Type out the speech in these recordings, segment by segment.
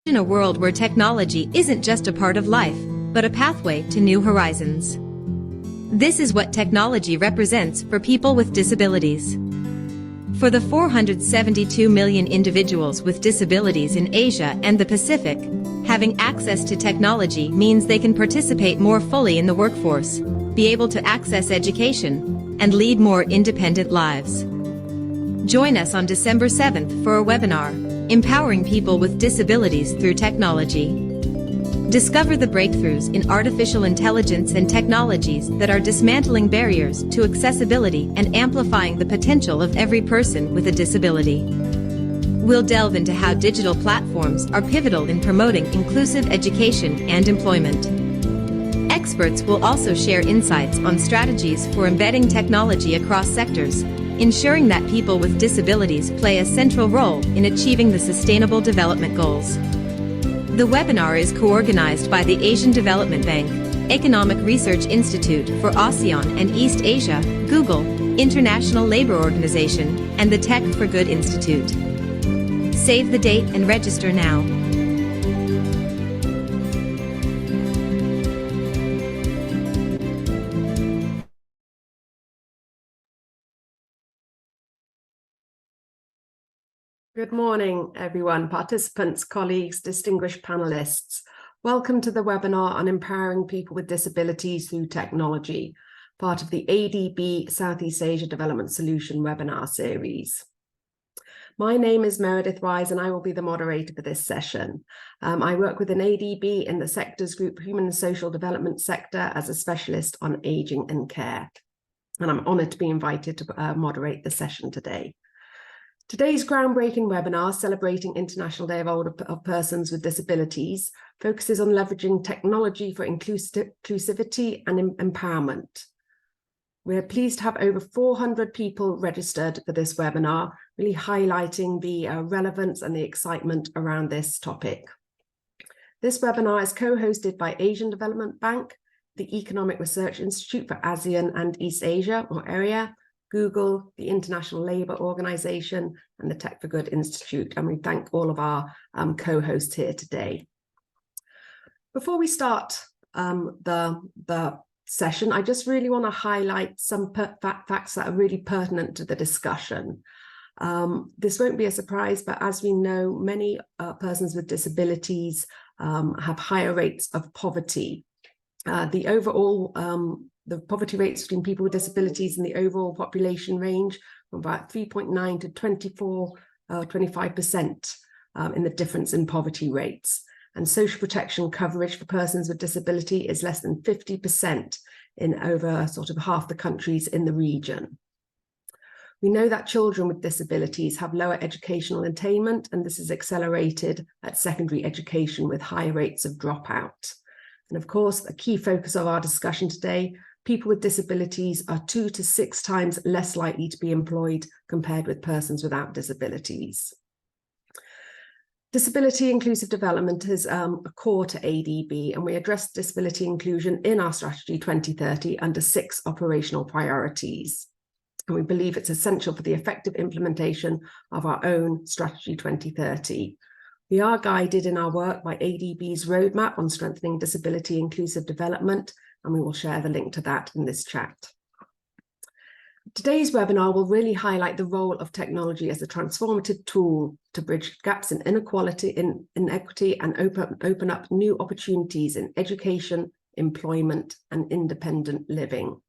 In a world where technology isn't just a part of life, but a pathway to new horizons. This is what technology represents for people with disabilities. For the 472 million individuals with disabilities in Asia and the Pacific, having access to technology means they can participate more fully in the workforce, be able to access education, and lead more independent lives. Join us on December 7th for a webinar, Empowering People with Disabilities Through Technology. Discover the breakthroughs in artificial intelligence and technologies that are dismantling barriers to accessibility and amplifying the potential of every person with a disability. We'll delve into how digital platforms are pivotal in promoting inclusive education and employment. Experts will also share insights on strategies for embedding technology across sectors, ensuring that people with disabilities play a central role in achieving the Sustainable Development Goals. The webinar is co-organized by the Asian Development Bank, Economic Research Institute for ASEAN and East Asia, Google, International Labour Organization, and the Tech for Good Institute. Save the date and register now. Good morning, everyone, participants, colleagues, distinguished panelists. Welcome to the webinar on empowering people with disabilities through technology, part of the ADB Southeast Asia Development Solution webinar series. My name is Meredith Wise and I will be the moderator for this session. I work with an ADB in the sectors group Human and Social Development sector as a specialist on ageing and care. And I'm honoured to be invited to moderate the session today. Today's groundbreaking webinar, celebrating International Day of Persons with Disabilities, focuses on leveraging technology for inclusivity and empowerment. We're pleased to have over 400 people registered for this webinar, really highlighting the relevance and the excitement around this topic. This webinar is co-hosted by Asian Development Bank, the Economic Research Institute for ASEAN and East Asia, or ERIA, Google, the International Labour Organization, and the Tech for Good Institute. And we thank all of our co-hosts here today. Before we start the session, I just really want to highlight some facts that are really pertinent to the discussion. This won't be a surprise, but as we know, many persons with disabilities have higher rates of poverty. The poverty rates between people with disabilities in the overall population range from about 3.9 to 25% in the difference in poverty rates. And social protection coverage for persons with disability is less than 50% in over sort of half the countries in the region. We know that children with disabilities have lower educational attainment, and this is accelerated at secondary education with higher rates of dropout. And of course, a key focus of our discussion today, people with disabilities are 2 to 6 times less likely to be employed compared with persons without disabilities. Disability inclusive development is a core to ADB, and we address disability inclusion in our Strategy 2030 under 6 operational priorities. And we believe it's essential for the effective implementation of our own Strategy 2030. We are guided in our work by ADB's roadmap on strengthening disability inclusive development, and we will share the link to that in this chat. Today's webinar will really highlight the role of technology as a transformative tool to bridge gaps in inequality, inequity, and open up new opportunities in education, employment, and independent living.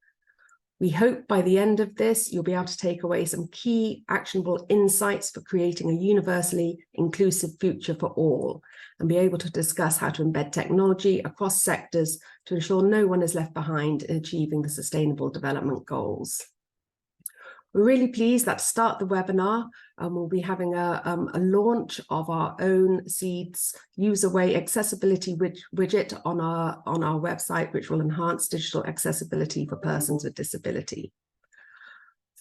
We hope by the end of this, you'll be able to take away some key actionable insights for creating a universally inclusive future for all, and be able to discuss how to embed technology across sectors to ensure no one is left behind in achieving the Sustainable Development Goals. We're really pleased that to start the webinar, we'll be having a launch of our own SEADS user-way accessibility widget on our website, which will enhance digital accessibility for persons with disability.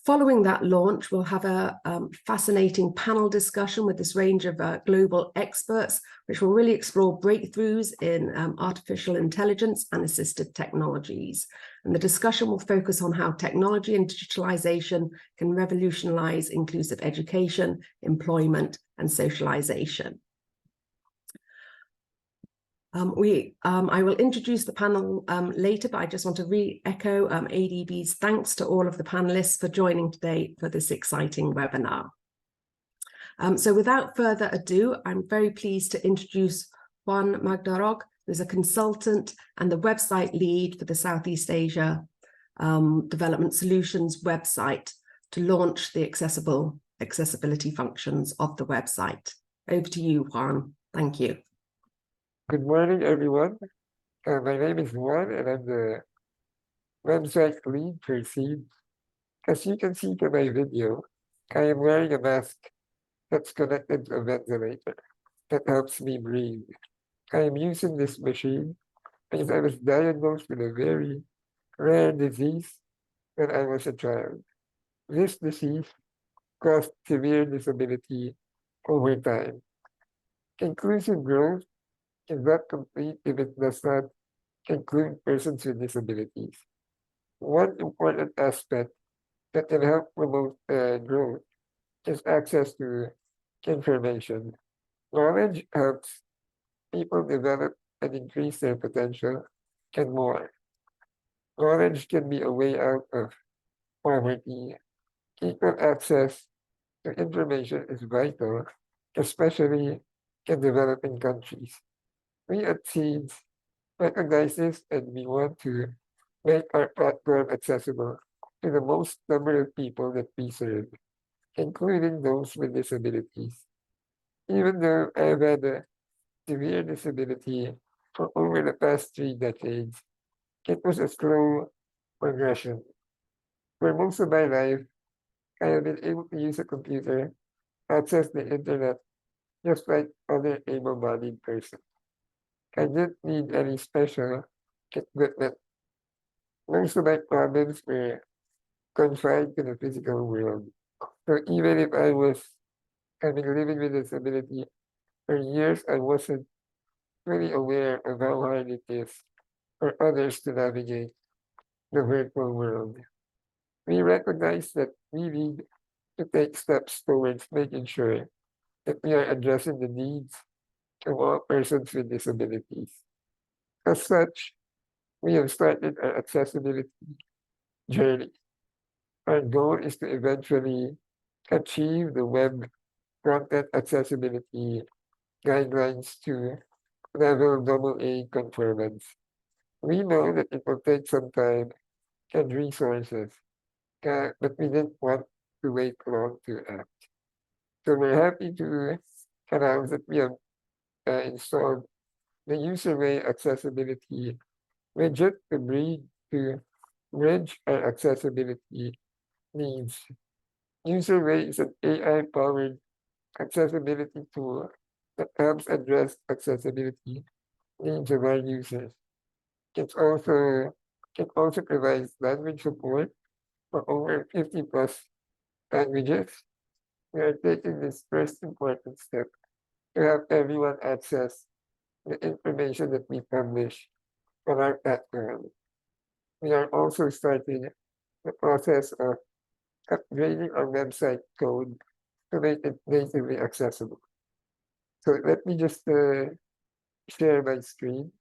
Following that launch, we'll have a fascinating panel discussion with this range of global experts, which will really explore breakthroughs in artificial intelligence and assistive technologies. And the discussion will focus on how technology and digitalization can revolutionize inclusive education, employment, and socialization. I will introduce the panel later, but I just want to re-echo ADB's thanks to all of the panelists for joining today for this exciting webinar. So without further ado, I'm very pleased to introduce Juan Magdarog, who's a consultant and the website lead for the Southeast Asia Development Solutions website to launch the accessibility functions of the website. Over to you, Juan. Thank you. Good morning, everyone. My name is Juan, and I'm the website lead for SEADS. As you can see from my video, I am wearing a mask that's connected to a ventilator that helps me breathe. I am using this machine because I was diagnosed with a very rare disease when I was a child. This disease caused severe disability over time. Inclusive growth is not complete if it does not include persons with disabilities. One important aspect that can help promote growth is access to information. Knowledge helps people develop and increase their potential and more. Knowledge can be a way out of poverty. Equal access to information is vital, especially in developing countries. We at SEADS recognize this, and we want to make our platform accessible to the most number of people that we serve, including those with disabilities. Even though I've had a severe disability for over the past 3 decades, it was a slow progression. For most of my life, I have been able to use a computer, access the internet, just like other able-bodied persons. I didn't need any special equipment. Most of my problems were confined to the physical world. So even if I've been living with disability for years, I wasn't really aware of how hard it is for others to navigate the virtual world. We recognize that we need to take steps towards making sure that we are addressing the needs of all persons with disabilities. As such, we have started our accessibility journey. Our goal is to eventually achieve the web content accessibility guidelines to level AA conformance. We know that it will take some time and resources, but we didn't want to wait long to act. So we're happy to announce that we have installed the UserWay accessibility widget to bridge our accessibility needs. UserWay is an AI-powered accessibility tool that helps address accessibility needs of our users. It also provides language support for over 50 plus languages. We are taking this first important step to help everyone access the information that we publish on our platform. We are also starting the process of upgrading our website code to make it natively accessible. So let me just share my screen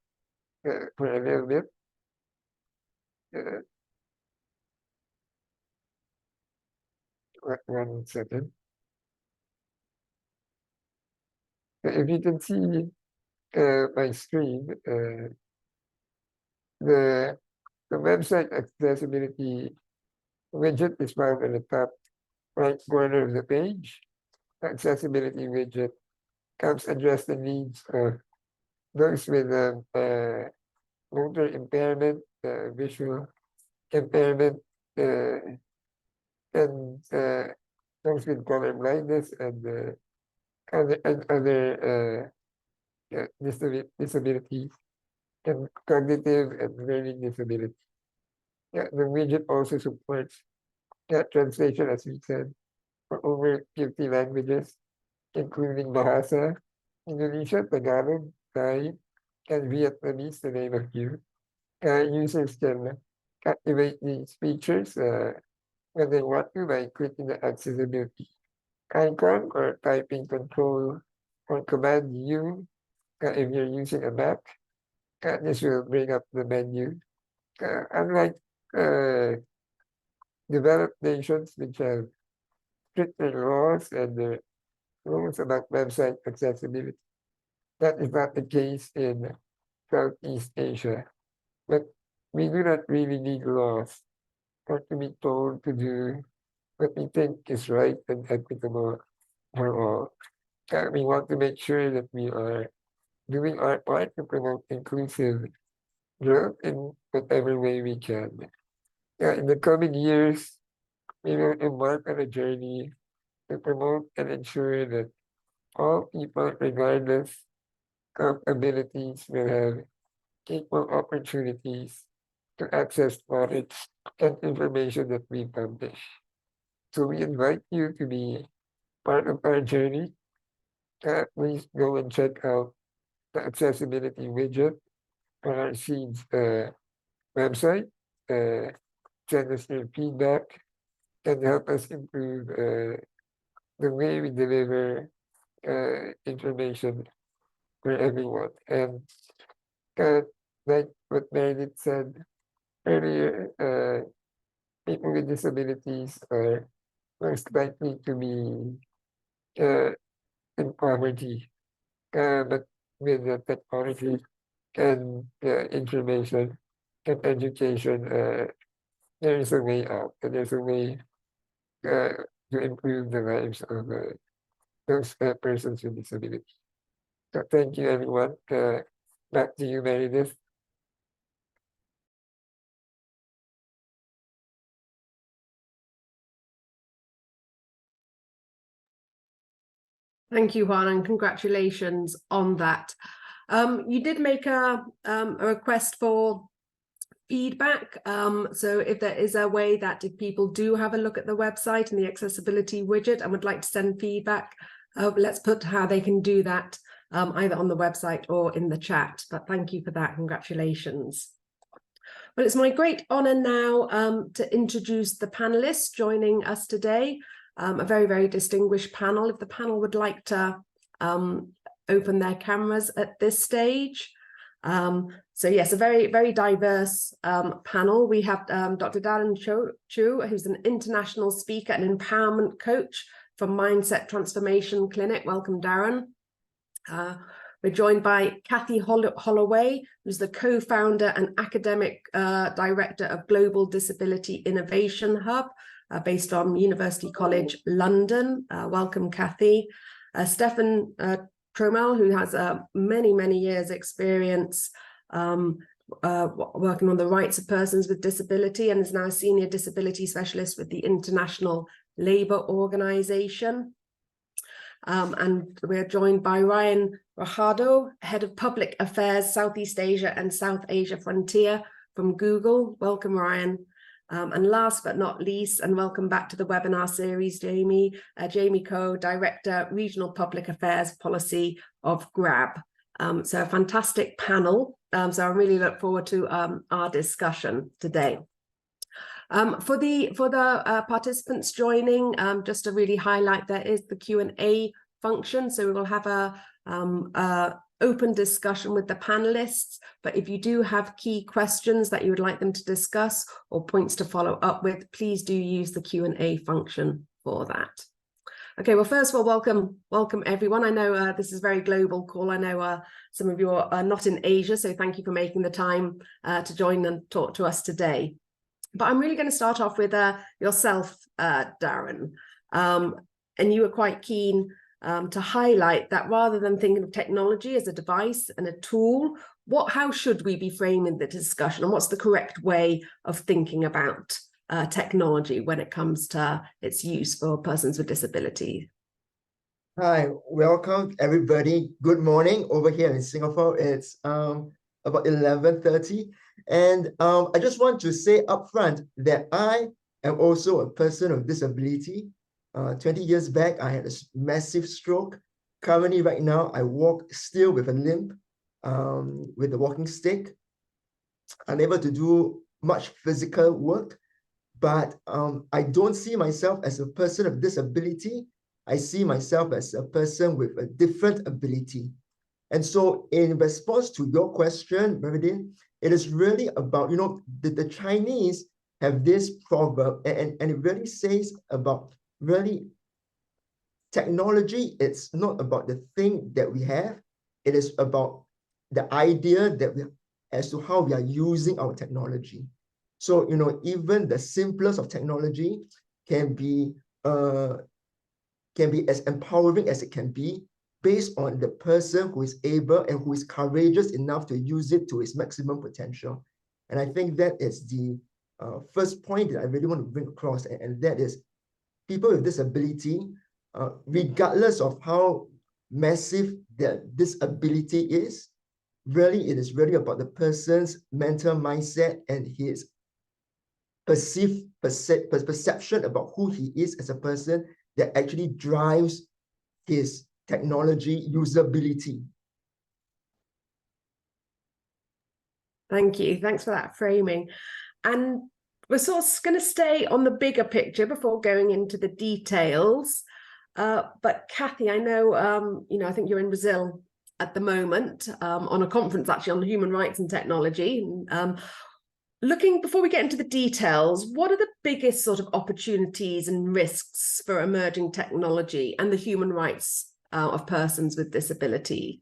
for a little bit. One second. If you can see my screen, the website accessibility widget is found in the top right corner of the page. The accessibility widget helps address the needs of those with motor impairment, visual impairment, and those with color blindness and other disabilities and cognitive and learning disabilities. Yeah, the widget also supports translation, as we said, for over 50 languages, including Bahasa, Indonesia, Tagalog, Thai, and Vietnamese, to name a few. Users can activate these features when they want to by clicking the accessibility icon or typing Control or Command U if you're using a Mac, this will bring up the menu. Unlike developed nations which have stricter laws and the rules about website accessibility, that is not the case in Southeast Asia. But we do not really need laws or to be told to do what we think is right and equitable for all. We want to make sure that we are doing our part to promote inclusive growth in whatever way we can. In the coming years, we will embark on a journey to promote and ensure that all people, regardless of abilities, will have equal opportunities to access knowledge and information that we publish. So we invite you to be part of our journey. Please go and check out the accessibility widget on our SEADS website. Send us your feedback and help us improve the way we deliver information for everyone. And like what Meredith said earlier, people with disabilities are most likely to be in poverty. But with the technology and information and education, there is a way out, and there's a way to improve the lives of those persons with disabilities. So thank you, everyone. Back to you, Meredith. Thank you, Juan, and congratulations on that. You did make a request for feedback. So if there is a way that if people do have a look at the website and the accessibility widget and would like to send feedback, let's put how they can do that either on the website or in the chat. But thank you for that. Congratulations. Well, it's my great honor now to introduce the panelists joining us today. A very, very distinguished panel. If the panel would like to open their cameras at this stage. So yes, a very, very diverse panel. We have Dr. Darren Chu, who's an international speaker and empowerment coach from Mindset Transformation Clinic. Welcome, Darren. We're joined by Kathy Holloway, who's the co-founder and academic director of Global Disability Innovation Hub, based on University College London. Welcome, Kathy. Stefan Tromel, who has many, many years experience working on the rights of persons with disability and is now a senior disability specialist with the International Labour Organization. And we're joined by Ryan Rajado, Head of Public Affairs, Southeast Asia and South Asia Frontier from Google. Welcome, Ryan. And last but not least, and welcome back to the webinar series, Jamie Coe, Director, Regional Public Affairs Policy of GRAB. So a fantastic panel. So I really look forward to our discussion today. For the participants joining, just to really highlight, there is the Q&A function. So we will have a open discussion with the panelists, but if you do have key questions that you would like them to discuss or points to follow up with, please do use the Q&A function for that. Okay, well, first of all, welcome everyone. I know this is a very global call. I know some of you are not in Asia, so thank you for making the time to join and talk to us today. But I'm really going to start off with yourself, Darren. And you were quite keen to highlight that rather than thinking of technology as a device and a tool, how should we be framing the discussion, and what's the correct way of thinking about technology when it comes to its use for persons with disabilities? Hi, welcome everybody. Good morning. Over here in Singapore, it's about 11:30. And I just want to say upfront that I am also a person with disability. 20 years back, I had a massive stroke. Currently, right now, I walk still with a limp, with a walking stick. Unable to do much physical work, but I don't see myself as a person of disability. I see myself as a person with a different ability. And so in response to your question, Meredith, it is really about, the Chinese have this proverb, and it really says about really technology. It's not about the thing that we have. It is about the idea that as to how we are using our technology. So, even the simplest of technology can be as empowering as it can be, based on the person who is able and who is courageous enough to use it to its maximum potential. And I think that is the first point that I really want to bring across, and that is people with disability, regardless of how massive this ability is, really, it is really about the person's mental mindset and his perception about who he is as a person that actually drives his technology usability. Thank you. Thanks for that framing. And we're sort of going to stay on the bigger picture before going into the details. But Kathy, I know, I think you're in Brazil at the moment on a conference actually on human rights and technology. Before we get into the details, what are the biggest sort of opportunities and risks for emerging technology and the human rights of persons with disability?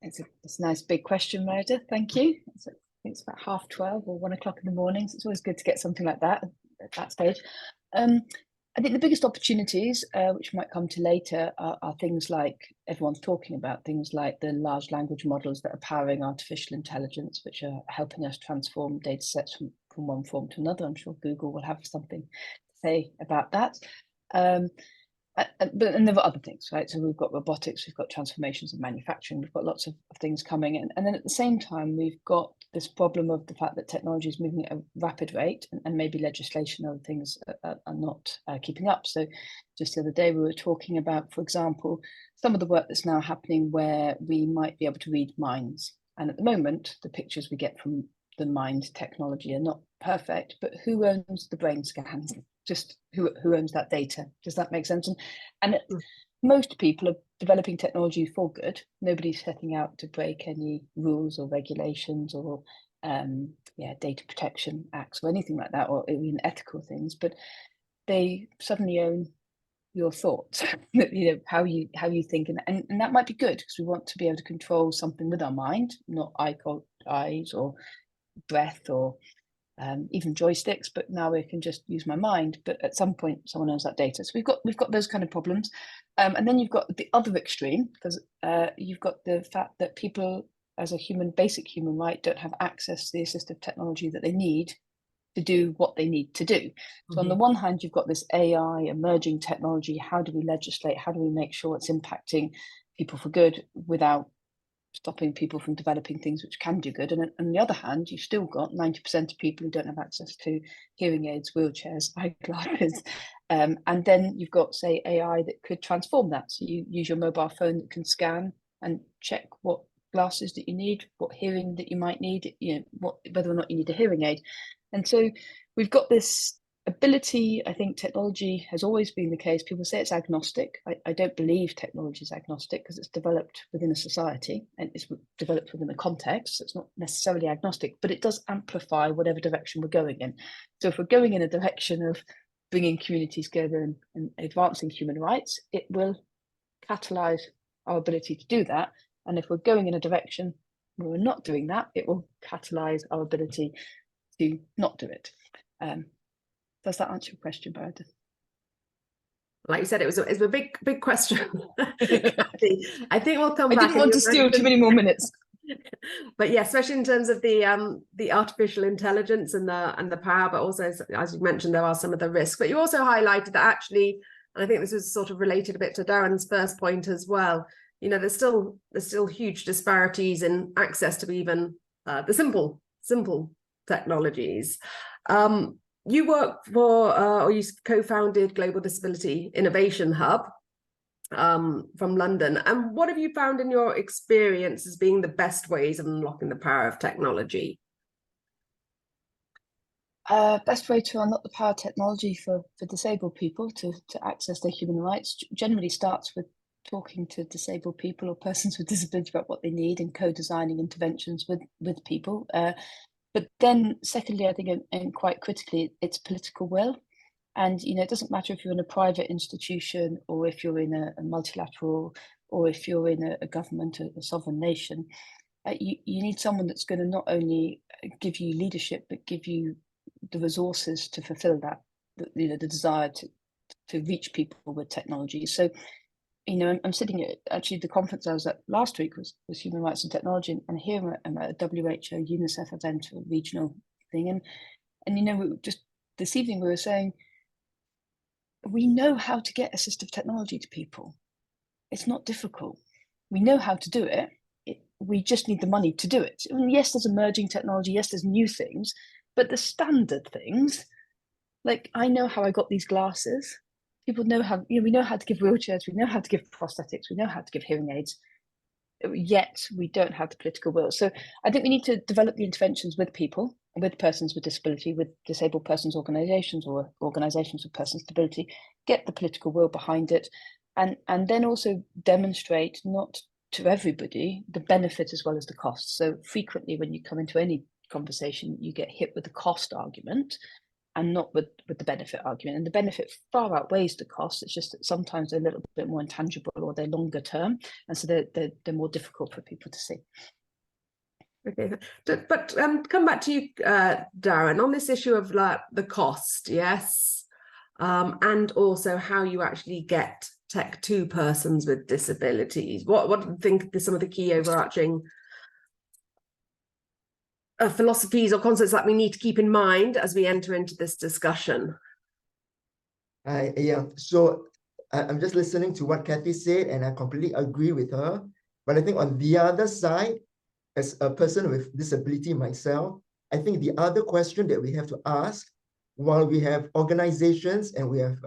It's a nice big question, Meredith. Thank you. I think it's about 12:30 or 1 o'clock in the morning. So it's always good to get something like that at that stage. I think the biggest opportunities, which might come to later, are things like everyone's talking about, things like the large language models that are powering artificial intelligence, which are helping us transform data sets from one form to another. I'm sure Google will have something to say about that. And there are other things, right? So we've got robotics, we've got transformations of manufacturing, we've got lots of things coming in. And then at the same time, we've got this problem of the fact that technology is moving at a rapid rate, and maybe legislation and other things are not keeping up. So just the other day, we were talking about, for example, some of the work that's now happening where we might be able to read minds. And at the moment, the pictures we get from the mind technology are not perfect, but who owns the brain scans? Just who owns that data? Does that make sense? And most people are developing technology for good. Nobody's setting out to break any rules or regulations or data protection acts or anything like that, or even ethical things. But they suddenly own your thoughts, how you think, and that might be good because we want to be able to control something with our mind, not eyes or breath or even joysticks, but now I can just use my mind. But at some point, someone owns that data. So we've got those kind of problems, and then you've got the other extreme, because you've got the fact that people, as a basic human right, don't have access to the assistive technology that they need to do what they need to do. So on the one hand, you've got this AI emerging technology. How do we legislate? How do we make sure it's impacting people for good without stopping people from developing things which can do good? And on the other hand, you've still got 90% of people who don't have access to hearing aids, wheelchairs, eyeglasses. And then you've got, say, AI that could transform that. So you use your mobile phone that can scan and check what glasses that you need, what hearing that you might need, whether or not you need a hearing aid. And so we've got this ability. I think technology has always been the case. People say it's agnostic. I don't believe technology is agnostic because it's developed within a society and it's developed within a context. So it's not necessarily agnostic, but it does amplify whatever direction we're going in. So if we're going in a direction of bringing communities together and advancing human rights, it will catalyze our ability to do that. And if we're going in a direction where we're not doing that, it will catalyze our ability to not do it. Does that answer your question, Meredith? Like you said, it was a big question. I think we'll come back. I didn't want to steal too many more minutes. But yeah, especially in terms of the artificial intelligence and the power, but also, as you mentioned, there are some of the risks. But you also highlighted that actually, and I think this was sort of related a bit to Darren's first point as well. There's still huge disparities in access to even the simple technologies. You work for, or you co-founded Global Disability Innovation Hub from London. And what have you found in your experience as being the best ways of unlocking the power of technology? Best way to unlock the power of technology for disabled people to access their human rights generally starts with talking to disabled people or persons with disability about what they need and co-designing interventions with people. But then secondly, I think, and quite critically, it's political will. And, you know, it doesn't matter if you're in a private institution or if you're in a multilateral or if you're in a government, a sovereign nation, you need someone that's going to not only give you leadership, but give you the resources to fulfill that, you know, the desire to reach people with technology. So, you know, I'm sitting at actually the conference I was at last week was Human Rights and Technology, and here I'm at a WHO UNICEF event, a regional thing, and you know, just this evening we were saying we know how to get assistive technology to people. It's not difficult. We know how to do it. We just need the money to do it. I mean, yes, there's emerging technology. Yes, there's new things, but the standard things, like I know how I got these glasses. People know how, you know, we know how to give wheelchairs, we know how to give prosthetics, we know how to give hearing aids, yet we don't have the political will. So I think we need to develop the interventions with people, with persons with disability, with disabled persons organisations or organisations with persons with disability, get the political will behind it, and then also demonstrate not to everybody the benefit as well as the cost. So frequently when you come into any conversation, you get hit with the cost argument and not with the benefit argument. And the benefit far outweighs the cost. It's just that sometimes they're a little bit more intangible or they're longer term. And so they're more difficult for people to see. Okay, but come back to you, Darren, on this issue of like the cost, yes, and also how you actually get tech to persons with disabilities. What do you think are some of the key overarching philosophies or concepts that we need to keep in mind as we enter into this discussion? Yeah, so I'm just listening to what Kathy said, and I completely agree with her. But I think on the other side, as a person with disability myself, I think the other question that we have to ask, while we have organizations and we have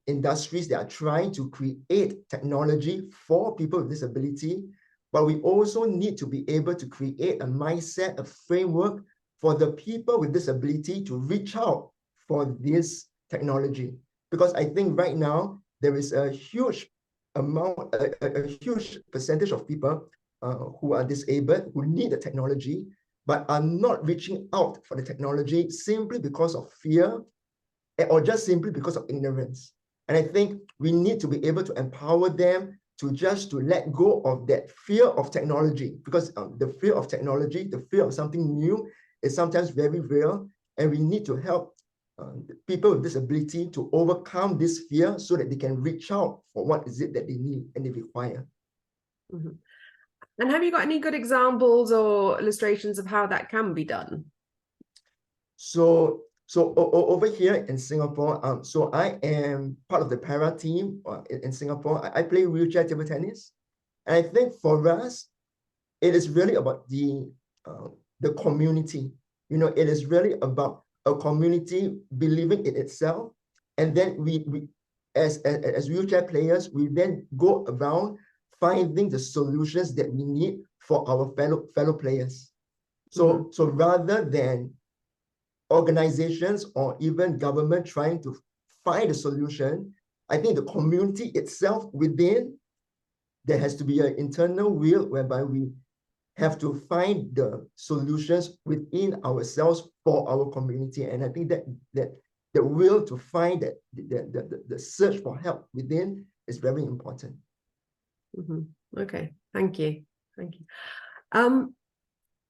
industries that are trying to create technology for people with disability, but we also need to be able to create a mindset, a framework for the people with disability to reach out for this technology. Because I think right now, there is a huge amount, a huge percentage of people who are disabled, who need the technology, but are not reaching out for the technology simply because of fear or just simply because of ignorance. And I think we need to be able to empower them to let go of that fear of technology, because the fear of technology, the fear of something new is sometimes very real, and we need to help people with disability to overcome this fear so that they can reach out for what is it that they need and they require. Mm-hmm. And have you got any good examples or illustrations of how that can be done? So over here in Singapore, so I am part of the para team in Singapore. I play wheelchair table tennis. And I think for us, it is really about the community. You know, it is really about a community believing in itself. And then we as wheelchair players, we then go around finding the solutions that we need for our fellow players. So rather than organizations or even government trying to find a solution, I think the community itself within, there has to be an internal will whereby we have to find the solutions within ourselves for our community. And I think that the will to find that the search for help within is very important. Okay, thank you.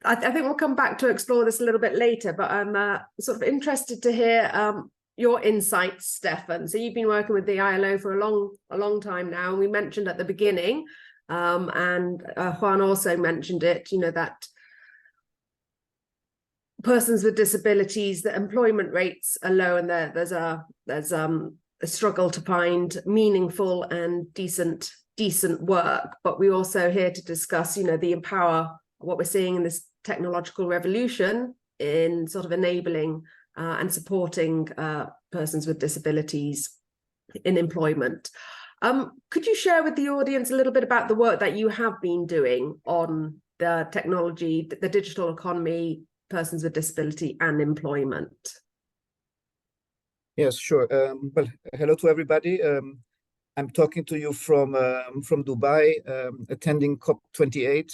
I think we'll come back to explore this a little bit later, but I'm sort of interested to hear your insights, Stefan. So you've been working with the ILO for a long time now, and we mentioned at the beginning, and Juan also mentioned it, you know, that persons with disabilities, the employment rates are low, and there's a struggle to find meaningful and decent work. But we're also here to discuss, you know, what we're seeing in this technological revolution in sort of enabling and supporting persons with disabilities in employment. Could you share with the audience a little bit about the work that you have been doing on the technology, the digital economy, persons with disability and employment? Yes, sure. Well, hello to everybody. I'm talking to you from Dubai, attending COP28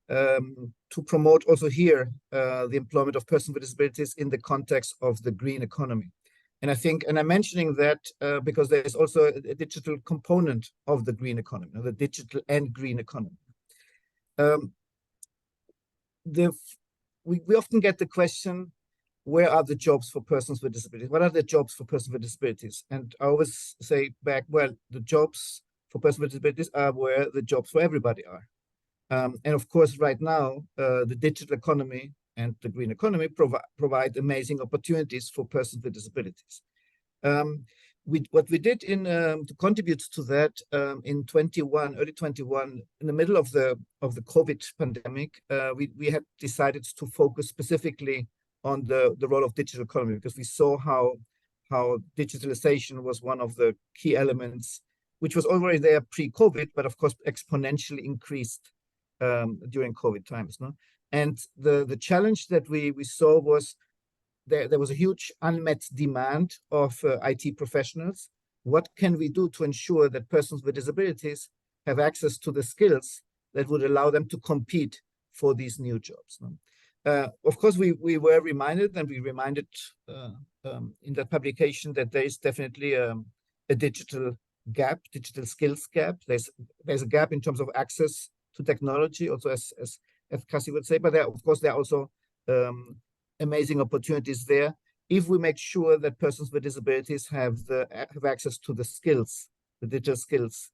to promote also here the employment of persons with disabilities in the context of the green economy. And I think, and I'm mentioning that because there is also a digital component of the green economy, the digital and green economy. We often get the question, where are the jobs for persons with disabilities? What are the jobs for persons with disabilities? And I always say back, well, the jobs for persons with disabilities are where the jobs for everybody are. And of course, right now, the digital economy and the green economy provide amazing opportunities for persons with disabilities. What we did to contribute to that in early 21, in the middle of the COVID pandemic, we had decided to focus specifically on the role of digital economy, because we saw how digitalization was one of the key elements, which was already there pre-COVID, but of course exponentially increased during COVID times. No? And the challenge that we saw was there was a huge unmet demand of IT professionals. What can we do to ensure that persons with disabilities have access to the skills that would allow them to compete for these new jobs? No? Of course, we were reminded, and we reminded in that publication, that there is definitely a digital gap, digital skills gap. There's a gap in terms of access to technology, also as Cassie would say, but of course there are also amazing opportunities there if we make sure that persons with disabilities have access to the skills, the digital skills.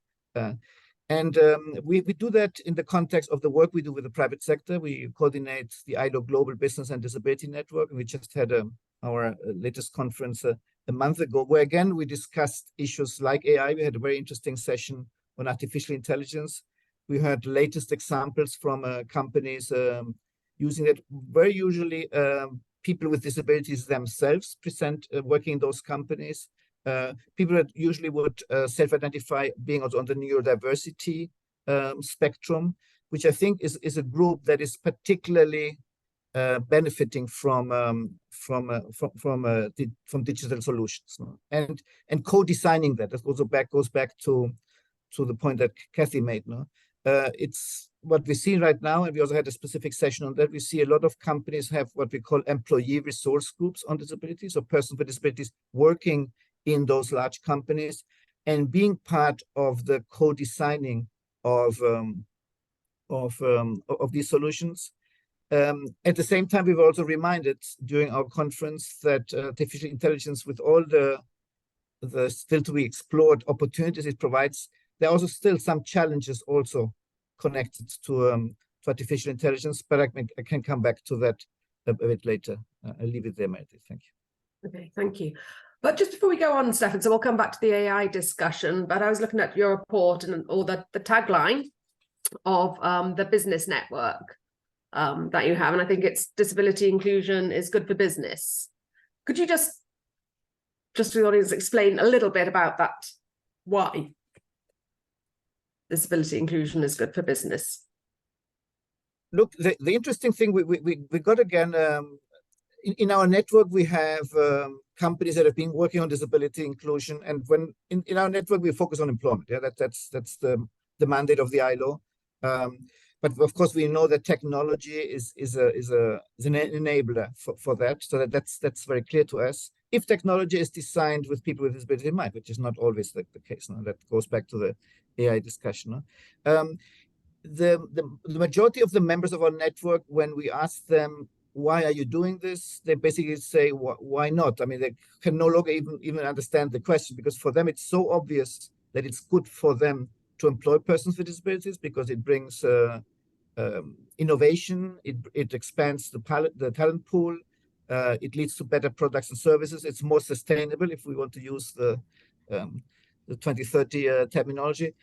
And we do that in the context of the work we do with the private sector. We coordinate the ILO Global Business and Disability Network, and we just had our latest conference a month ago, where again we discussed issues like AI. We had a very interesting session on artificial intelligence. We heard latest examples from companies using it. Very usually, people with disabilities themselves present working in those companies. People that usually would self-identify being also on the neurodiversity spectrum, which I think is a group that is particularly benefiting from digital solutions, and co-designing that. That also goes back to the point that Kathy made. No, it's what we see right now, and we also had a specific session on that. We see a lot of companies have what we call employee resource groups on disabilities, or persons with disabilities working in those large companies and being part of the co-designing of these solutions. At the same time, we were also reminded during our conference that artificial intelligence, with all the still to be explored opportunities it provides, there are also still some challenges also connected to artificial intelligence, but I can come back to that a bit later. I'll leave it there, Meredith. Thank you. Okay, thank you. But just before we go on, Stefan, so we'll come back to the AI discussion, but I was looking at your report or the tagline of the business network that you have, and I think it's disability inclusion is good for business. Could you just for the audience explain a little bit about that, why disability inclusion is good for business? Look, the interesting thing we got again, in our network, we have companies that have been working on disability inclusion, and when in our network we focus on employment. Yeah, that's the mandate of the ILO. But of course, we know that technology is an enabler for that. So that's very clear to us. If technology is designed with people with disability in mind, which is not always the case. No? That goes back to the AI discussion. No? The majority of the members of our network, when we ask them, why are you doing this? They basically say, why not? I mean, they can no longer even understand the question, because for them, it's so obvious that it's good for them to employ persons with disabilities, because it brings innovation, it expands the talent pool, it leads to better products and services. It's more sustainable, if we want to use the 2030 terminology.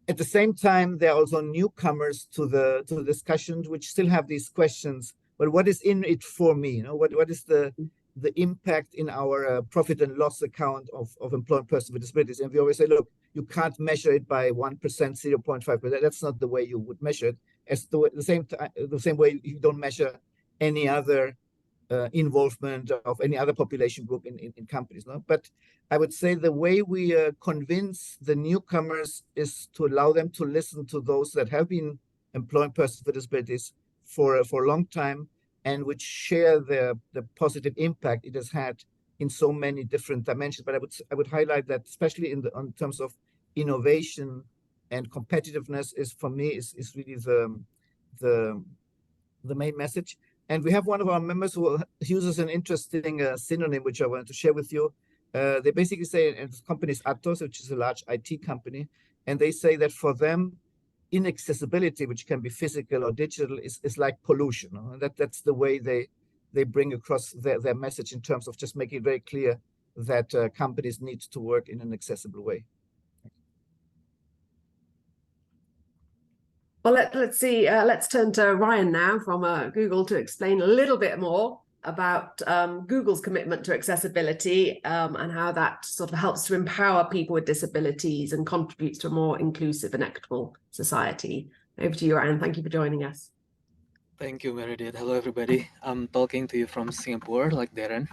At the same time, there are also newcomers to the discussions, which still have these questions. Well, what is in it for me? You know, what is the impact in our profit and loss account of employing persons with disabilities? And we always say, look, you can't measure it by 1%, 0.5%. That's not the way you would measure it. As the same way you don't measure any other involvement of any other population group in companies. No? But I would say the way we convince the newcomers is to allow them to listen to those that have been employing persons with disabilities for a long time, and which share the positive impact it has had in so many different dimensions. But I would highlight that, especially in terms of innovation and competitiveness, is for me is really the main message. And we have one of our members who uses an interesting synonym, which I wanted to share with you. They basically say, and the company is Atos, which is a large IT company, and they say that for them, inaccessibility, which can be physical or digital, is like pollution. And that's the way they bring across their message, in terms of just making it very clear that companies need to work in an accessible way. Well, let's see. Let's turn to Ryan now from Google to explain a little bit more about Google's commitment to accessibility and how that sort of helps to empower people with disabilities and contributes to a more inclusive and equitable society. Over to you, Ryan. Thank you for joining us. Thank you, Meredith. Hello, everybody. I'm talking to you from Singapore, like Darren.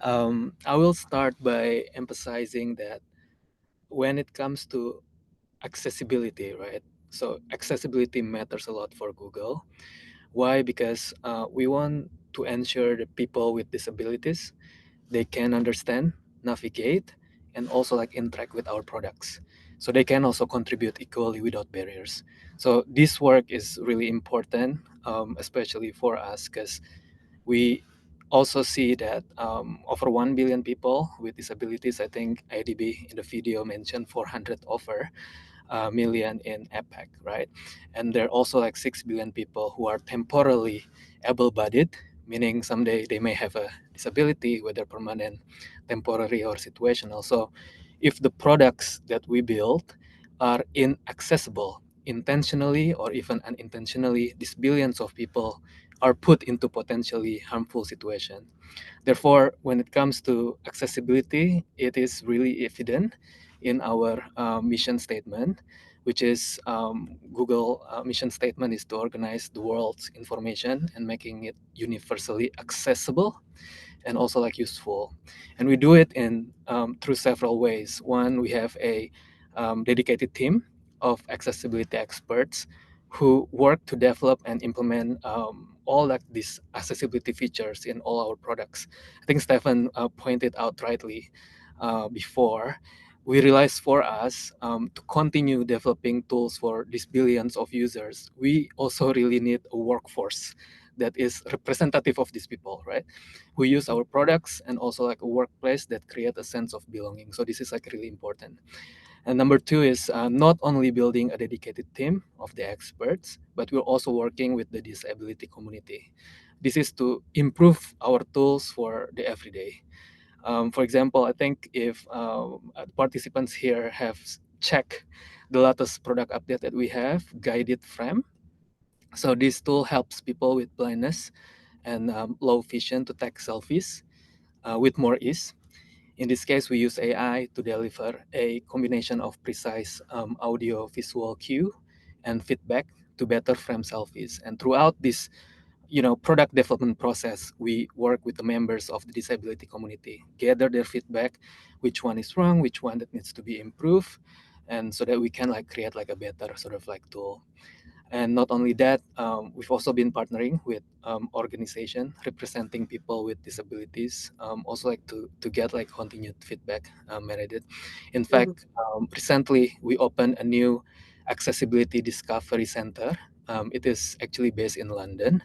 I will start by emphasizing that when it comes to accessibility, right? So accessibility matters a lot for Google. Why? Because we want to ensure that people with disabilities, they can understand, navigate, and also like interact with our products. So they can also contribute equally without barriers. So this work is really important, especially for us, because we also see that over 1 billion people with disabilities. I think ADB in the video mentioned 400 over million in APAC, right? And there are also like 6 billion people who are temporarily able-bodied, meaning someday they may have a disability, whether permanent, temporary, or situational. So if the products that we build are inaccessible intentionally or even unintentionally, these billions of people are put into potentially harmful situation. Therefore, when it comes to accessibility, it is really evident in our mission statement, which is Google mission statement is to organize the world's information and making it universally accessible and also like useful. And we do it in through several ways. One, we have a dedicated team of accessibility experts who work to develop and implement all like these accessibility features in all our products. I think Stefan pointed out rightly before. We realized for us to continue developing tools for these billions of users, we also really need a workforce that is representative of these people, right? Who use our products, and also like a workplace that create a sense of belonging. So this is like really important. And number two is not only building a dedicated team of the experts, but we're also working with the disability community. This is to improve our tools for the everyday. For example, I think if participants here have checked the latest product update that we have, Guided Frame. So this tool helps people with blindness and low vision to take selfies with more ease. In this case, we use AI to deliver a combination of precise audio visual cue and feedback to better frame selfies. And throughout this product development process, we work with the members of the disability community, gather their feedback, which one is wrong, which one that needs to be improved, and so that we can like create like a better sort of like tool. And not only that, we've also been partnering with organization representing people with disabilities, also like to get like continued feedback, Meredith. In fact, recently we opened a new accessibility discovery center. It is actually based in London,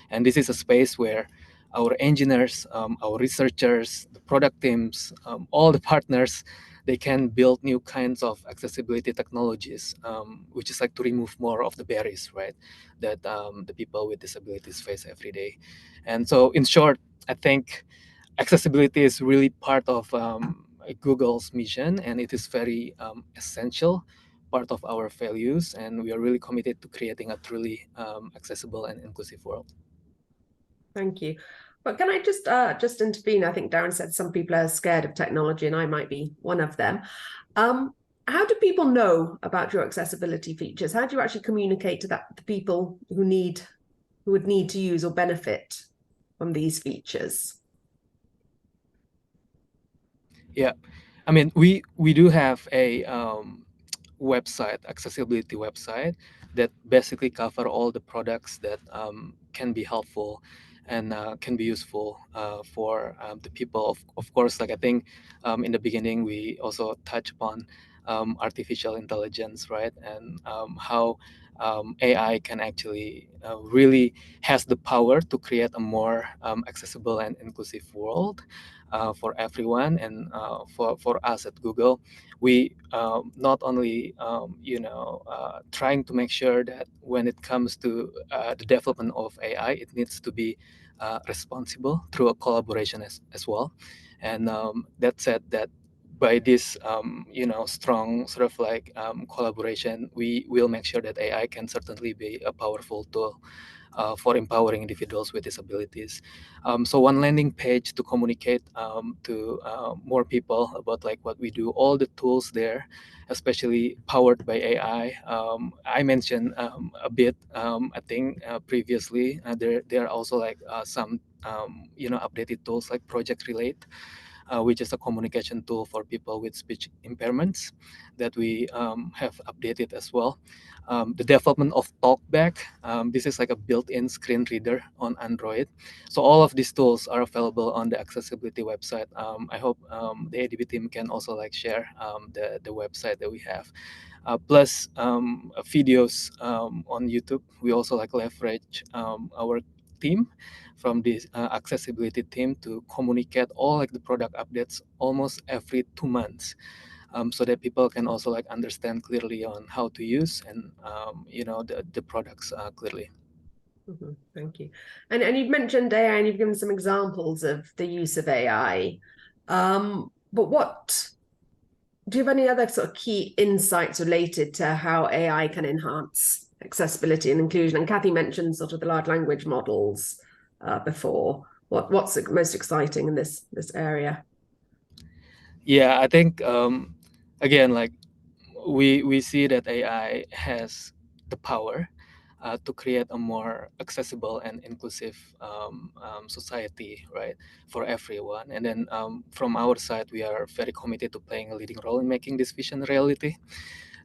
and this is a space where our engineers, our researchers, the product teams, all the partners, they can build new kinds of accessibility technologies, which is like to remove more of the barriers, right, that the people with disabilities face every day. And so, in short, I think accessibility is really part of Google's mission, and it is very essential part of our values, and we are really committed to creating a truly accessible and inclusive world. Thank you. But can I just intervene? I think Darren said some people are scared of technology, and I might be one of them. How do people know about your accessibility features? How do you actually communicate to the people who would need to use or benefit these features? Yeah, I mean, we do have a website, accessibility website, that basically cover all the products that can be helpful and can be useful for the people. Of course, like I think in the beginning we also touch upon artificial intelligence, right, and how AI can actually really has the power to create a more accessible and inclusive world for everyone. And for us at Google, we not only trying to make sure that when it comes to the development of AI, it needs to be responsible through a collaboration as well. And that said, that by this strong sort of like collaboration, we will make sure that AI can certainly be a powerful tool for empowering individuals with disabilities. So one landing page to communicate to more people about like what we do, all the tools there, especially powered by AI. I mentioned a bit, I think previously, there are also like some updated tools like Project Relate, which is a communication tool for people with speech impairments that we have updated as well. The development of TalkBack, this is like a built-in screen reader on Android. So all of these tools are available on the accessibility website. I hope the ADB team can also like share the website that we have. Plus videos on YouTube. We also like leverage our team from this accessibility team to communicate all like the product updates almost every 2 months, so that people can also like understand clearly on how to use and the products clearly. Thank you. And you've mentioned AI, and you've given some examples of the use of AI. But what do you have any other sort of key insights related to how AI can enhance accessibility and inclusion? And Kathy mentioned sort of the large language models before. What's most exciting in this area? Yeah, I think again, like we see that AI has the power to create a more accessible and inclusive society, right, for everyone. And then from our side, we are very committed to playing a leading role in making this vision a reality.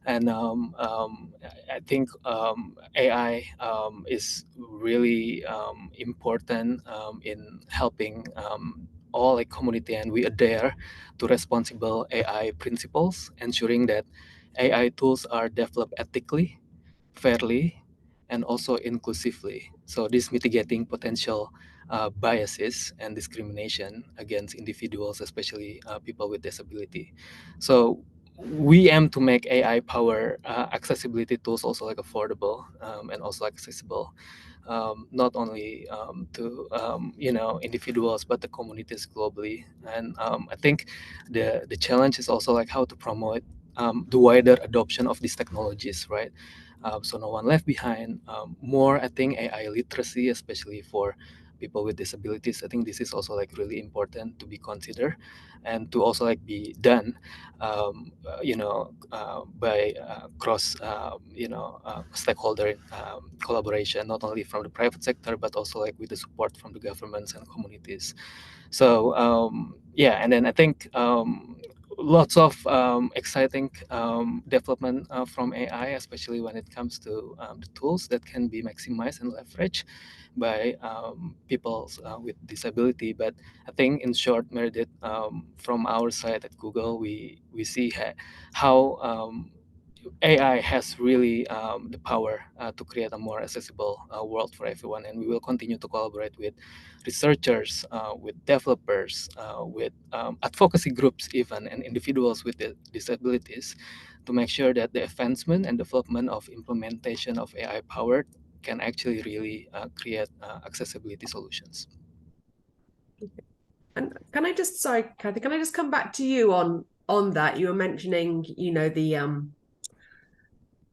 And I think AI is really important in helping all like community, and we adhere to responsible AI principles, ensuring that AI tools are developed ethically, fairly, and also inclusively. So this mitigating potential biases and discrimination against individuals, especially people with disability. So we aim to make AI power accessibility tools also like affordable and also accessible, not only to individuals but the communities globally. And I think the challenge is also like how to promote the wider adoption of these technologies, right? So no one left behind. More, I think, AI literacy, especially for people with disabilities. I think this is also like really important to be considered and to also like be done, by cross, stakeholder collaboration, not only from the private sector, but also like with the support from the governments and communities. So yeah, and then I think lots of exciting development from AI, especially when it comes to the tools that can be maximized and leveraged by people with disability. But I think, in short, Meredith, from our side at Google, we see how AI has really the power to create a more accessible world for everyone, and we will continue to collaborate with researchers, with developers, with advocacy groups, even, and individuals with disabilities, to make sure that the advancement and development of implementation of AI powered can actually really create accessibility solutions. And sorry, Kathy, can I just come back to you on that? You were mentioning, the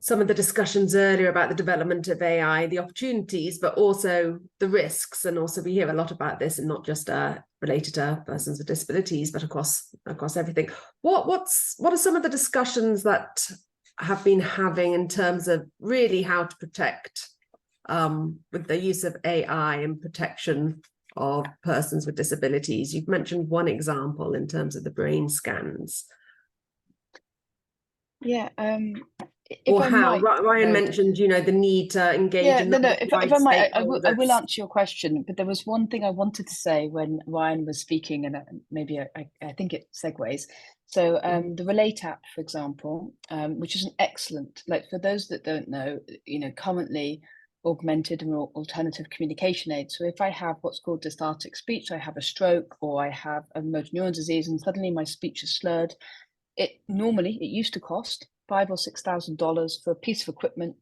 some of the discussions earlier about the development of AI, the opportunities, but also the risks. And also we hear a lot about this, and not just related to persons with disabilities, but across everything. What are some of the discussions that have been having in terms of really how to protect with the use of AI and protection of persons with disabilities? You've mentioned one example in terms of the brain scans. Yeah, Or I how might, Ryan mentioned, you know, the need to engage yeah, in no, the if wide I might, I stakeholders. will answer your question, but there was one thing I wanted to say when Ryan was speaking, and maybe I think it segues. So the Relate app, for example, which is an excellent, like for those that don't know, you know, currently augmented and alternative communication aids. So if I have what's called dysarthric speech, I have a stroke or I have a motor neuron disease and suddenly my speech is slurred, it used to cost $5,000 or $6,000 for a piece of equipment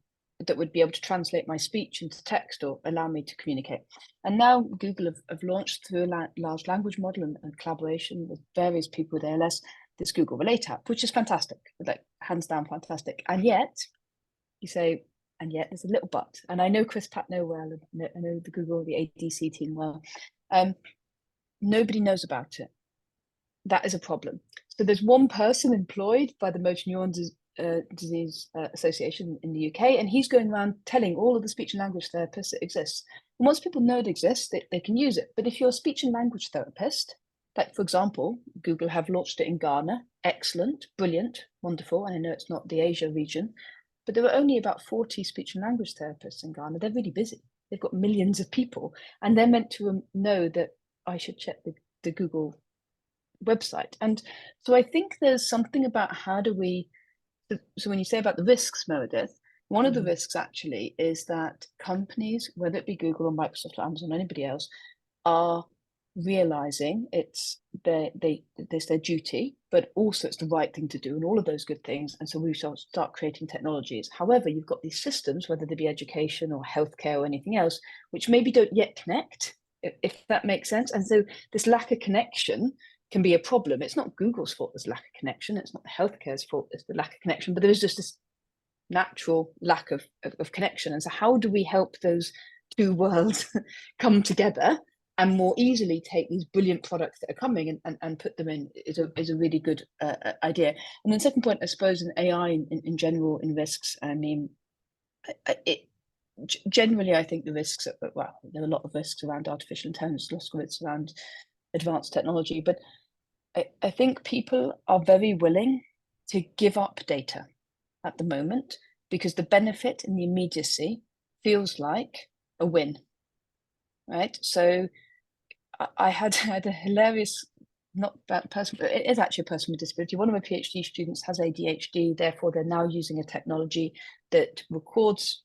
that would be able to translate my speech into text or allow me to communicate. And now Google have launched through a large language model and collaboration with various people with ALS, this Google Relate app, which is fantastic, like hands down fantastic. And yet, you say, and yet there's a little but. And I know Chris Patno well, and I know the Google, the ADC team well. Nobody knows about it. That is a problem. So there's one person employed by the Motor Neuron Disease Association in the UK, and he's going around telling all of the speech and language therapists it exists. And once people know it exists, they can use it. But if you're a speech and language therapist, like for example, Google have launched it in Ghana, excellent, brilliant, wonderful. And I know it's not the Asia region, but there are only about 40 speech and language therapists in Ghana. They're really busy. They've got millions of people, and they're meant to know that I should check the Google website. And so I think there's something about how do we, so when you say about the risks, Meredith, one of the risks actually is that companies, whether it be Google or Microsoft or Amazon or anybody else, are realizing it's their duty, but also it's the right thing to do and all of those good things. And so we shall start creating technologies. However, you've got these systems, whether they be education or healthcare or anything else, which maybe don't yet connect, if that makes sense. And so this lack of connection can be a problem. It's not Google's fault there's lack of connection. It's not healthcare's fault there's the lack of connection, but there is just this natural lack of connection. And so how do we help those two worlds come together and more easily take these brilliant products that are coming and put them in is a really good idea. And then second point, I suppose, in AI in general, in risks, I mean, generally, I think the risks, well, there are a lot of risks around artificial intelligence, lots of risks around advanced technology, but I think people are very willing to give up data at the moment because the benefit and the immediacy feels like a win, right? So I had a hilarious, not that person, but it is actually a person with disability. One of my PhD students has ADHD, therefore they're now using a technology that records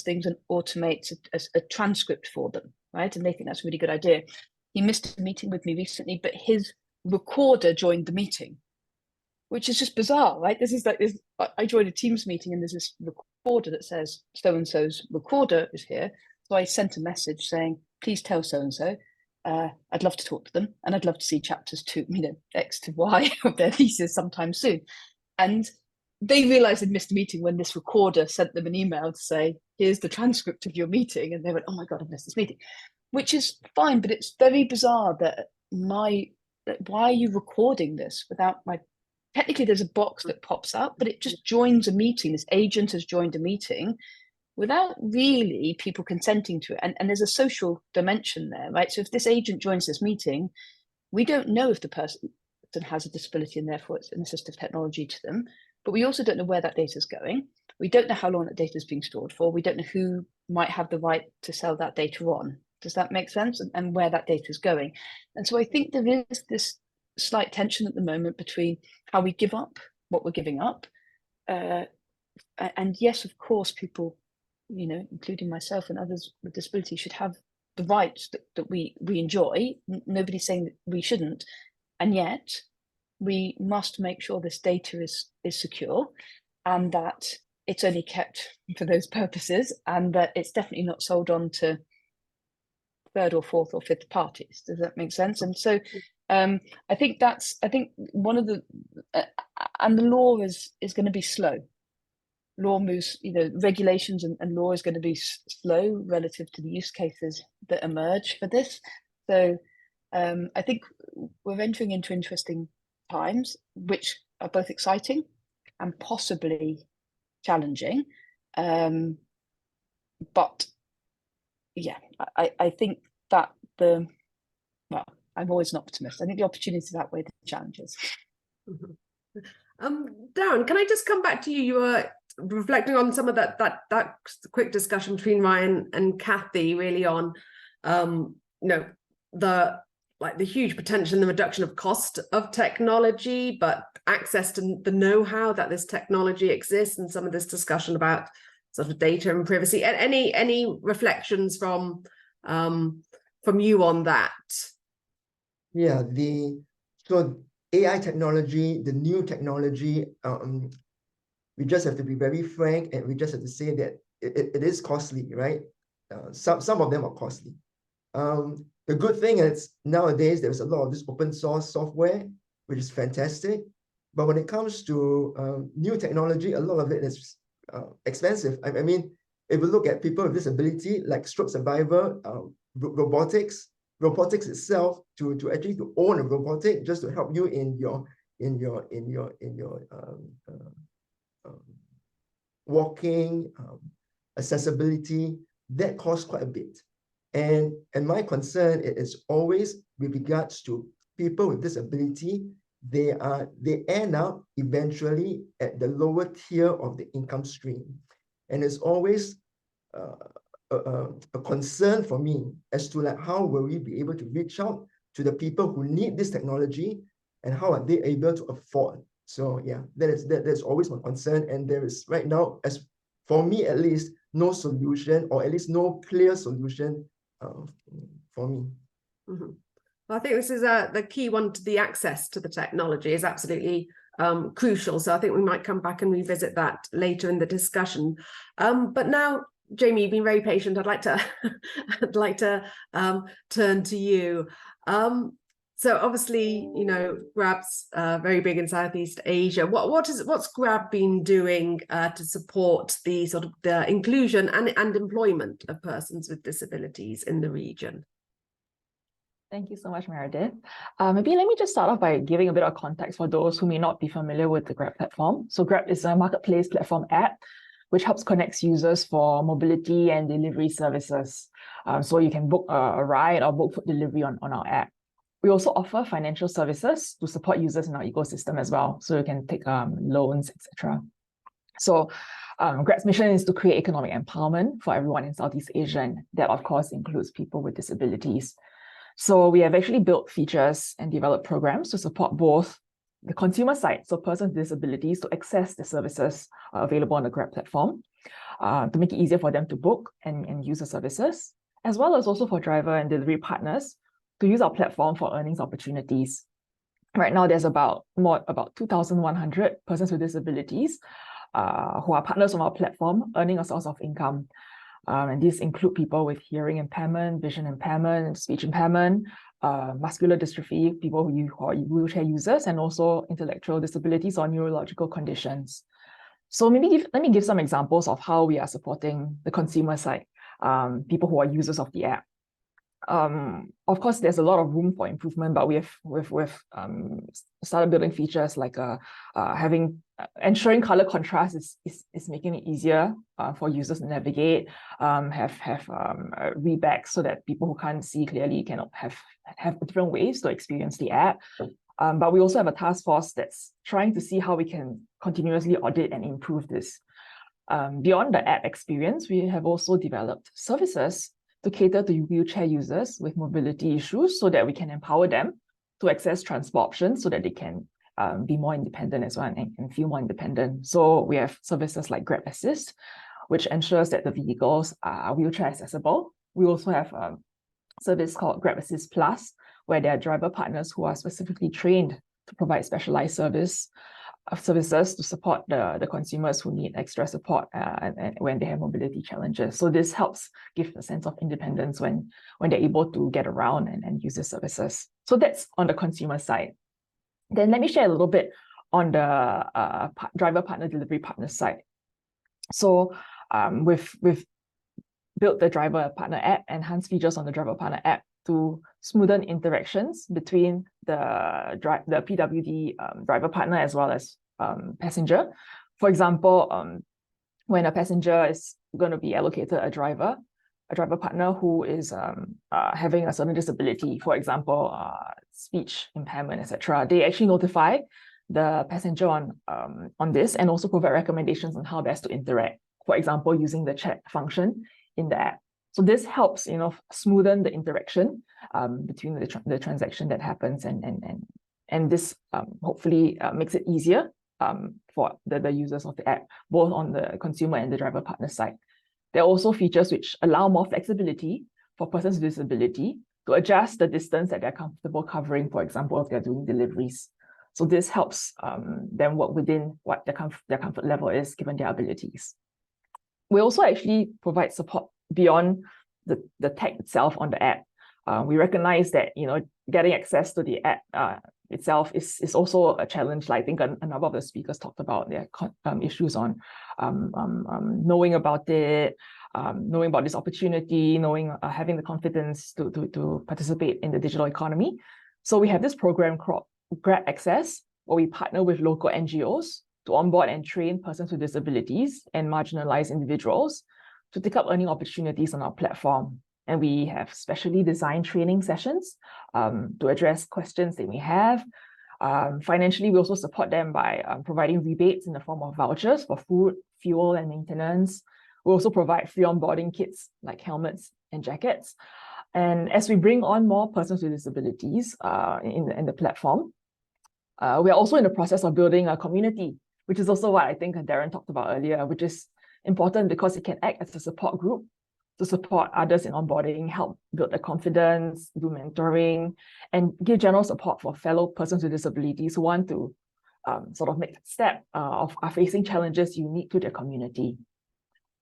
things and automates a transcript for them, right? And they think that's a really good idea. He missed a meeting with me recently, but his recorder joined the meeting, which is just bizarre, right? This is like this. I joined a Teams meeting and there's this recorder that says so-and-so's recorder is here. So I sent a message saying, please tell so-and-so, I'd love to talk to them and I'd love to see chapters 2, X to Y of their thesis sometime soon. And they realized they'd missed a meeting when this recorder sent them an email to say, here's the transcript of your meeting. And they went, oh my God, I've missed this meeting, which is fine. But it's very bizarre that why are you recording this without technically there's a box that pops up, but it just joins a meeting. This agent has joined a meeting without really people consenting to it. And there's a social dimension there, right? So if this agent joins this meeting, we don't know if the person has a disability and therefore it's an assistive technology to them, but we also don't know where that data is going. We don't know how long that data is being stored for. We don't know who might have the right to sell that data on. Does that make sense? And where that data is going. And so I think there is this slight tension at the moment between how we give up what we're giving up. And yes, of course, people, including myself and others with disabilities, should have the rights that we enjoy. Nobody's saying that we shouldn't. And yet we must make sure this data is secure and that it's only kept for those purposes and that it's definitely not sold on to third or fourth or fifth parties. Does that make sense? And so I think one of the and the law is going to be slow. Law moves, regulations and law is going to be slow relative to the use cases that emerge for this. So I think we're entering into interesting times, which are both exciting and possibly challenging. But yeah, I think that well, I'm always an optimist. I think the opportunities outweigh the challenges. Darren, can I just come back to you? You were reflecting on some of that quick discussion between Ryan and Kathy, really on the huge potential in the reduction of cost of technology, but access to the know-how that this technology exists, and some of this discussion about sort of data and privacy. Any reflections from you on that? Yeah, so AI technology, the new technology, we just have to be very frank, and we just have to say that it is costly, right? Some of them are costly. The good thing is nowadays there's a lot of this open source software, which is fantastic. But when it comes to new technology, a lot of it is expensive. I mean, if we look at people with disability, like stroke survivor, robotics itself, to actually own a robotic just to help you in your walking, accessibility, that costs quite a bit. And my concern is always with regards to people with disability. They end up eventually at the lower tier of the income stream, and it's always a concern for me as to like how will we be able to reach out to the people who need this technology, and how are they able to afford. So yeah, that's always my concern, and there is right now, as for me at least, no solution, or at least no clear solution for me. Mm-hmm. Well, I think this is the key one. To the access to the technology is absolutely crucial. So I think we might come back and revisit that later in the discussion. But now, Jamie, you've been very patient. I'd like to turn to you. So obviously, Grab's very big in Southeast Asia. What's Grab been doing to support the sort of the inclusion and employment of persons with disabilities in the region? Thank you so much, Meredith. Maybe let me just start off by giving a bit of context for those who may not be familiar with the Grab platform. So Grab is a marketplace platform app which helps connect users for mobility and delivery services. So you can book a ride or book food delivery on our app. We also offer financial services to support users in our ecosystem as well. So you can take loans, etc. So Grab's mission is to create economic empowerment for everyone in Southeast Asia, and that of course includes people with disabilities. So we have actually built features and developed programs to support both the consumer side, so persons with disabilities, to access the services available on the Grab platform, to make it easier for them to book and use the services, as well as also for driver and delivery partners to use our platform for earnings opportunities. Right now, there's about 2,100 persons with disabilities who are partners on our platform, earning a source of income. And these include people with hearing impairment, vision impairment, speech impairment, muscular dystrophy, people who are wheelchair users, and also intellectual disabilities or neurological conditions. So maybe let me give some examples of how we are supporting the consumer side, people who are users of the app. Of course, there's a lot of room for improvement, but we've started building features like ensuring color contrast is making it easier for users to navigate, have readbacks so that people who can't see clearly can have different ways to experience the app. But we also have a task force that's trying to see how we can continuously audit and improve this. Beyond the app experience, we have also developed services to cater to wheelchair users with mobility issues so that we can empower them to access transport options so that they can be more independent as well and feel more independent. So we have services like Grab Assist, which ensures that the vehicles are wheelchair accessible. We also have a service called Grab Assist Plus, where there are driver partners who are specifically trained to provide specialized services to support the consumers who need extra support and when they have mobility challenges. So this helps give a sense of independence when they're able to get around and use the services. So that's on the consumer side. Then let me share a little bit on the driver partner, delivery partner side. So we've built the driver partner app, enhanced features on the driver partner app to smoothen interactions between the PWD driver partner as well as passenger. For example, when a passenger is going to be allocated a driver, a driver partner who is having a certain disability, for example, speech impairment, etc., they actually notify the passenger on this and also provide recommendations on how best to interact. For example, using the chat function in the app. So this helps, smoothen the interaction between the transaction that happens, and this hopefully makes it easier for the users of the app, both on the consumer and the driver partner side. There are also features which allow more flexibility for persons with disability to adjust the distance that they're comfortable covering, for example, if they're doing deliveries. So this helps them work within what their comfort level is given their abilities. We also actually provide support beyond the tech itself on the app. We recognize that getting access to the app itself is also a challenge. Like I think a number of the speakers talked about their issues on knowing about it, knowing about this opportunity, having the confidence to participate in the digital economy. So we have this program called Grab Access, where we partner with local NGOs to onboard and train persons with disabilities and marginalized individuals to take up learning opportunities on our platform. And we have specially designed training sessions to address questions they may have. Financially, we also support them by providing rebates in the form of vouchers for food, fuel, and maintenance. We also provide free onboarding kits like helmets and jackets. And as we bring on more persons with disabilities in the platform, we are also in the process of building a community, which is also what I think Darren talked about earlier, which is important because it can act as a support group to support others in onboarding, help build their confidence, do mentoring, and give general support for fellow persons with disabilities who want to sort of make that step of are facing challenges unique to their community.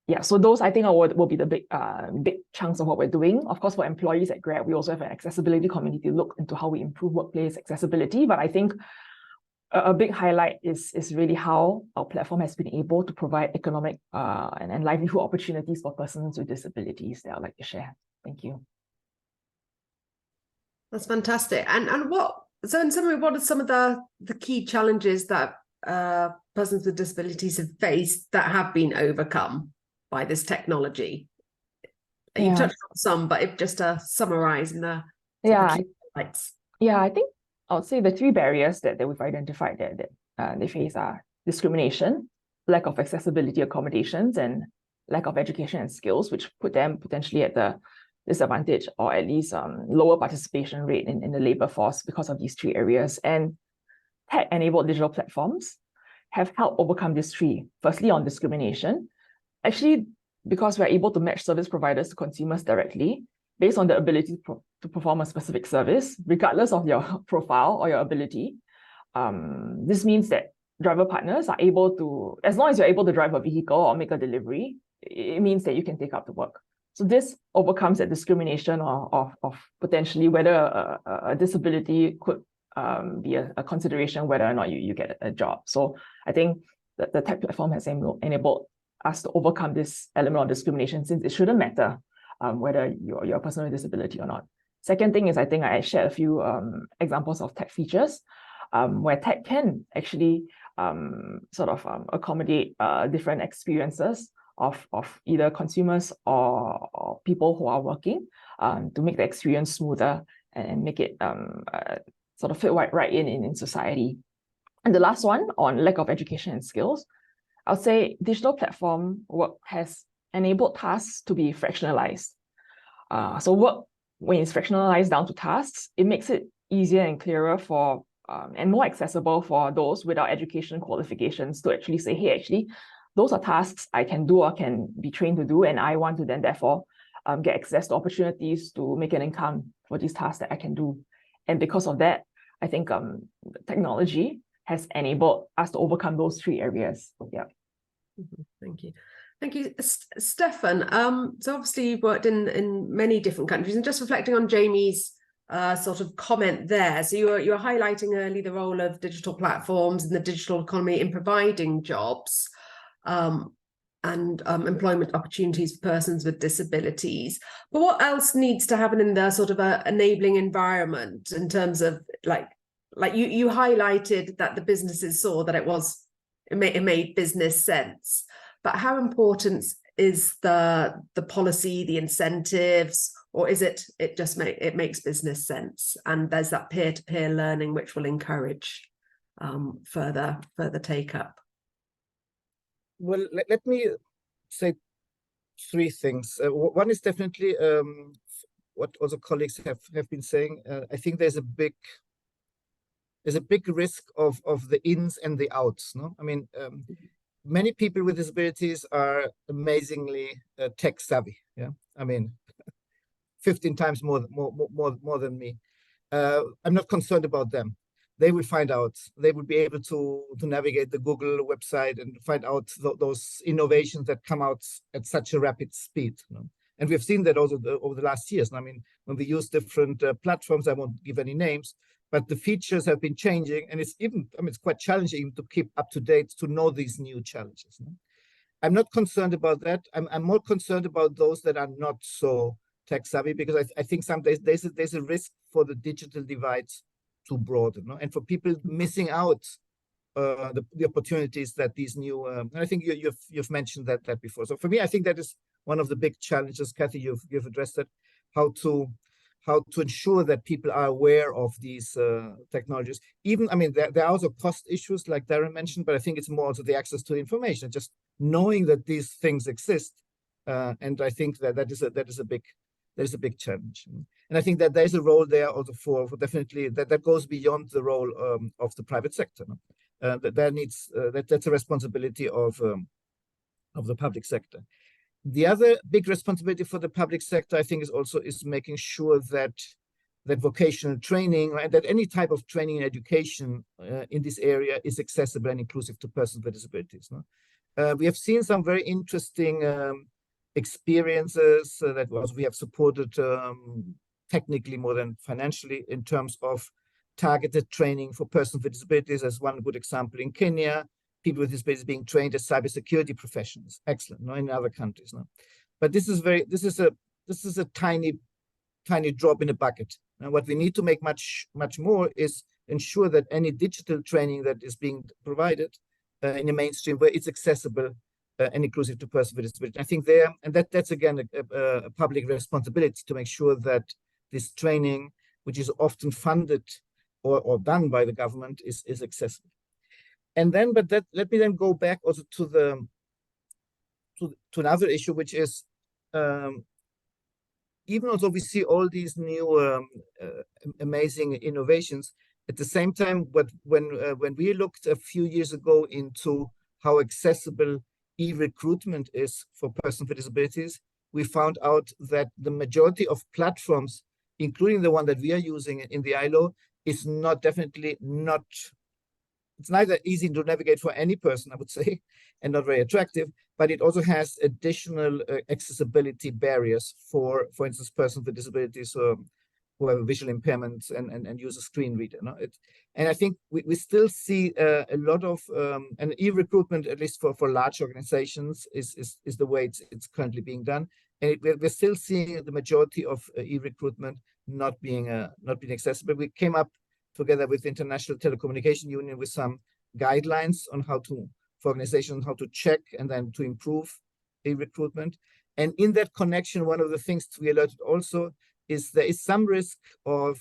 Yeah, so those I think will be the big chunks of what we're doing. Of course, for employees at Grab, we also have an accessibility community to look into how we improve workplace accessibility. But I think a big highlight is really how our platform has been able to provide economic and livelihood opportunities for persons with disabilities that I'd like to share. Thank you. That's fantastic. And so in summary, what are some of the key challenges that persons with disabilities have faced that have been overcome by this technology? You touched on some, but if just to summarize in the key highlights. Yeah, I think I would say the three barriers that we've identified that they face are discrimination, lack of accessibility accommodations, and lack of education and skills, which put them potentially at the disadvantage or at least lower participation rate in the labor force because of these three areas. And tech-enabled digital platforms have helped overcome these three. Firstly, on discrimination, actually, because we're able to match service providers to consumers directly based on the ability to perform a specific service, regardless of your profile or your ability. This means that driver partners are able to, as long as you're able to drive a vehicle or make a delivery, it means that you can take up the work. So this overcomes that discrimination of potentially whether a disability could be a consideration whether or not you get a job. So I think that the tech platform has enabled us to overcome this element of discrimination, since it shouldn't matter whether you're a person with disability or not. Second thing is, I think I shared a few examples of tech features where tech can actually accommodate different experiences of either consumers or people who are working to make the experience smoother and make it sort of fit right in society. And the last one on lack of education and skills, I would say digital platform work has enabled tasks to be fractionalized. So work, when it's fractionalized down to tasks, it makes it easier and clearer for and more accessible for those without education qualifications to actually say, hey, actually, those are tasks I can do or can be trained to do, and I want to then therefore get access to opportunities to make an income for these tasks that I can do. And because of that, I think technology has enabled us to overcome those three areas. Yeah. Thank you. Thank you, Stefan. So obviously you've worked in many different countries, and just reflecting on Jamie's sort of comment there. So you were highlighting early the role of digital platforms and the digital economy in providing jobs and employment opportunities for persons with disabilities. But what else needs to happen in the sort of enabling environment in terms of like you highlighted that the businesses saw that it made business sense. But how important is the policy, the incentives, or is it makes business sense? And there's that peer-to-peer learning which will encourage further take up. Well, let me say three things. One is definitely what also colleagues have been saying. I think there's a big risk of the ins and the outs. No, I mean, many people with disabilities are amazingly tech savvy. Yeah, I mean, 15 times more than me. I'm not concerned about them. They will find out. They will be able to navigate the Google website and find out those innovations that come out at such a rapid speed. You know? And we've seen that also over the last years. I mean, when we use different platforms, I won't give any names, but the features have been changing, and it's even, I mean, it's quite challenging to keep up to date to know these new challenges. No? I'm not concerned about that. I'm more concerned about those that are not so tech savvy, because I think some days there's a risk for the digital divides to broaden, no? And for people missing out the opportunities that these new. And I think you've mentioned that before. So for me, I think that is one of the big challenges, Kathy. You've addressed that, how to ensure that people are aware of these technologies. Even, I mean, there are also cost issues like Darren mentioned, but I think it's more also the access to information, just knowing that these things exist. And I think that is a big challenge. And I think that there's a role there also for definitely that goes beyond the role of the private sector. No? That's a responsibility of the public sector. The other big responsibility for the public sector, I think, is making sure that vocational training, right, that any type of training and education in this area is accessible and inclusive to persons with disabilities. No? We have seen some very interesting experiences that we have supported technically more than financially in terms of targeted training for persons with disabilities. As one good example, in Kenya, people with disabilities being trained as cybersecurity professionals. Excellent. No, in other countries, no. But this is a tiny drop in a bucket. And what we need to make much more is ensure that any digital training that is being provided in the mainstream, where it's accessible and inclusive to persons with disability. I think that's again a public responsibility to make sure that this training, which is often funded or done by the government, is accessible. And then, let me then go back also to another issue, which is even although we see all these new amazing innovations, at the same time, when we looked a few years ago into how accessible e-recruitment is for persons with disabilities, we found out that the majority of platforms, including the one that we are using in the ILO, is definitely not. It's neither easy to navigate for any person, I would say, and not very attractive, but it also has additional accessibility barriers for instance, persons with disabilities who have visual impairments and use a screen reader. No? And I think we still see a lot of, and e-recruitment, at least for large organizations, is the way it's currently being done. And we're still seeing the majority of e-recruitment not being accessible. We came up together with the International Telecommunication Union with some guidelines on for organizations how to check and then to improve e-recruitment. And in that connection, one of the things we alerted also is there is some risk of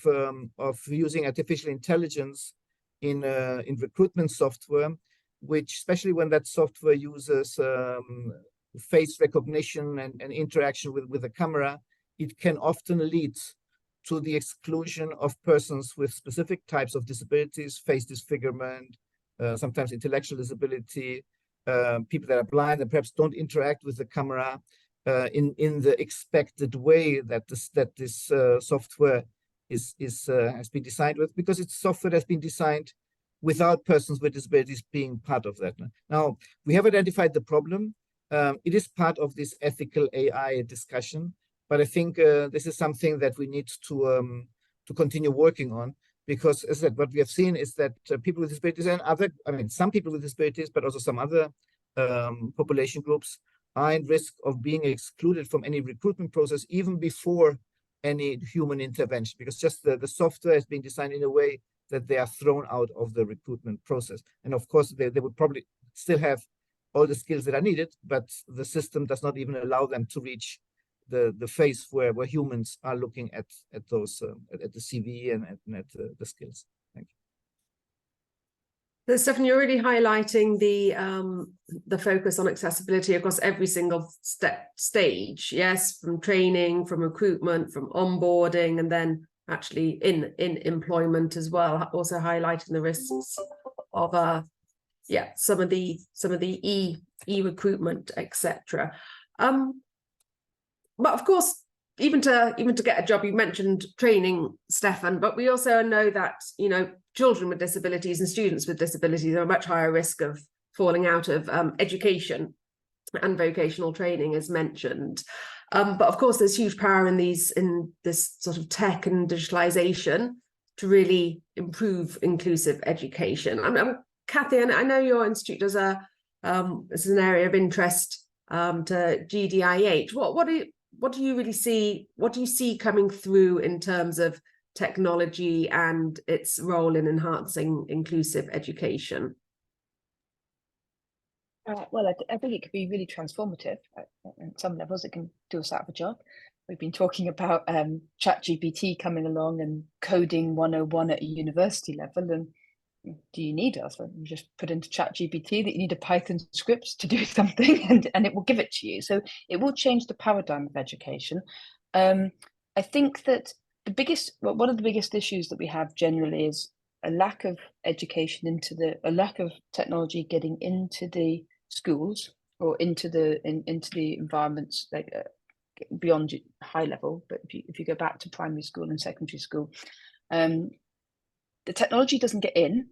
using artificial intelligence in recruitment software, which, especially when that software uses face recognition and interaction with the camera, it can often lead to the exclusion of persons with specific types of disabilities, face disfigurement, sometimes intellectual disability, people that are blind and perhaps don't interact with the camera in the expected way that this software has been designed with, because it's software that's been designed without persons with disabilities being part of that. Now, we have identified the problem. It is part of this ethical AI discussion, but I think this is something that we need to continue working on, because as I said, what we have seen is that people with disabilities and some people with disabilities, but also some other population groups are in risk of being excluded from any recruitment process even before any human intervention, because just the software has been designed in a way that they are thrown out of the recruitment process. And of course, they would probably still have all the skills that are needed, but the system does not even allow them to reach the phase where humans are looking at those at the CV and at the skills. Thank you. So Stefan, you're really highlighting the focus on accessibility across every single stage, yes, from training, from recruitment, from onboarding, and then actually in employment as well, also highlighting the risks of some of the e-recruitment, etc. But of course, even to get a job, you mentioned training, Stefan, but we also know that, you know, children with disabilities and students with disabilities are a much higher risk of falling out of education and vocational training, as mentioned. But of course, there's huge power in this sort of tech and digitalization to really improve inclusive education. Kathy, I know your institute does this is an area of interest to GDIH. What do you really see? What do you see coming through in terms of technology and its role in enhancing inclusive education? Well, I think it could be really transformative. At some levels, it can do us out of a job. We've been talking about ChatGPT coming along and coding 101 at a university level. And do you need us? You just put into ChatGPT that you need a Python script to do something, and it will give it to you. So it will change the paradigm of education. I think that one of the biggest issues that we have generally is a lack of education a lack of technology getting into the schools or into the environments, like beyond high level. But if you go back to primary school and secondary school, the technology doesn't get in.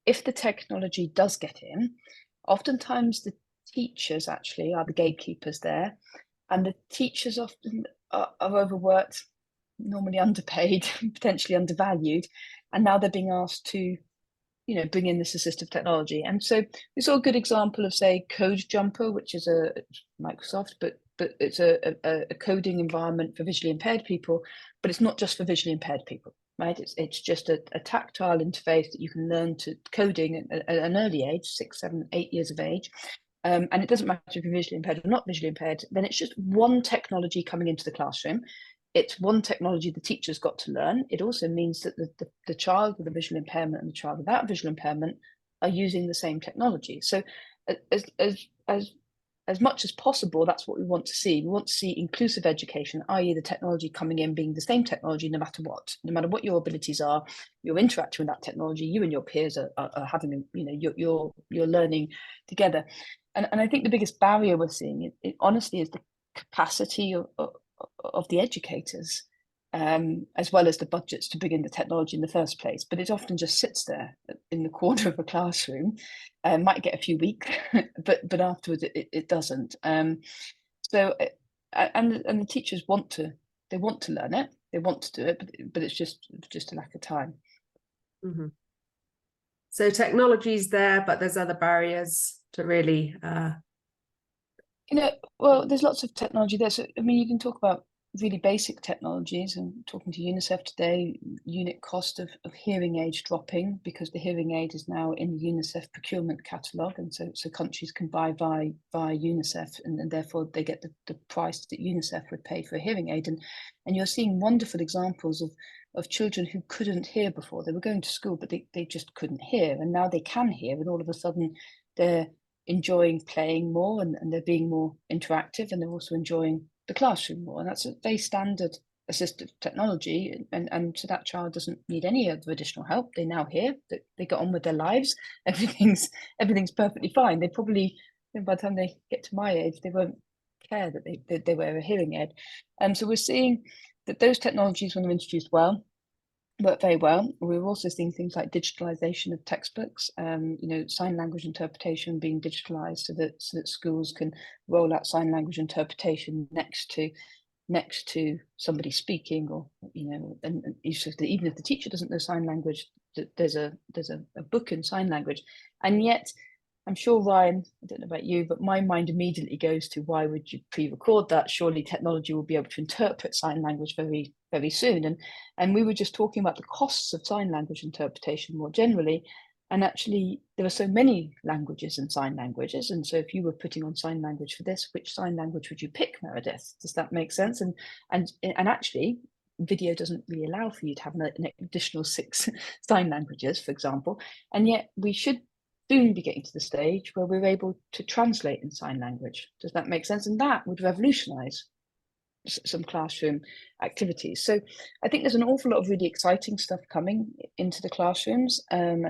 If the technology does get in, oftentimes the teachers actually are the gatekeepers there, and the teachers often are overworked, normally underpaid, potentially undervalued, and now they're being asked to, you know, bring in this assistive technology. And so we saw a good example of, say, Code Jumper, which is a Microsoft, but it's a coding environment for visually impaired people, but it's not just for visually impaired people, right? It's just a tactile interface that you can learn to coding at an early age, 6, 7, 8 years of age. And it doesn't matter if you're visually impaired or not visually impaired, then it's just one technology coming into the classroom. It's one technology the teacher's got to learn. It also means that the child with a visual impairment and the child without visual impairment are using the same technology. So as much as possible, that's what we want to see. We want to see inclusive education, i.e. the technology coming in being the same technology no matter what your abilities are, you're interacting with that technology, you and your peers are having, you know, you're learning together. And I think the biggest barrier we're seeing, it honestly, is the capacity of the educators, as well as the budgets to bring in the technology in the first place. But it often just sits there in the corner of a classroom, might get a few weeks, but afterwards it doesn't. So the teachers want to learn it, they want to do it, but it's just a lack of time. Mm-hmm. So technology's there, but there's other barriers to really you know, well, there's lots of technology there. So, I mean, you can talk about really basic technologies, and talking to UNICEF today, unit cost of hearing aids dropping because the hearing aid is now in the UNICEF procurement catalogue, and so countries can buy via UNICEF, and therefore they get the price that UNICEF would pay for a hearing aid. And you're seeing wonderful examples of children who couldn't hear before. They were going to school, but they just couldn't hear, and now they can hear, and all of a sudden they're enjoying playing more, and they're being more interactive, and they're also enjoying the classroom more. And that's a very standard assistive technology, and so that child doesn't need any other additional help. They now hear, that they get on with their lives, everything's perfectly fine. They probably, by the time they get to my age, they won't care that they wear a hearing aid. And so we're seeing that those technologies, when they're introduced well, work very well. We're also seeing things like digitalization of textbooks, you know, sign language interpretation being digitalized so that schools can roll out sign language interpretation next to somebody speaking, or, you know, and even if the teacher doesn't know sign language, there's a book in sign language. And yet, I'm sure, Ryan, I don't know about you, but my mind immediately goes to, why would you pre-record that? Surely technology will be able to interpret sign language very, very soon. And we were just talking about the costs of sign language interpretation more generally. And actually, there are so many languages and sign languages. And so if you were putting on sign language for this, which sign language would you pick, Meredith? Does that make sense? And actually, video doesn't really allow for you to have an additional 6 sign languages, for example. And yet we should soon be getting to the stage where we're able to translate in sign language. Does that make sense? And that would revolutionize some classroom activities. So I think there's an awful lot of really exciting stuff coming into the classrooms, and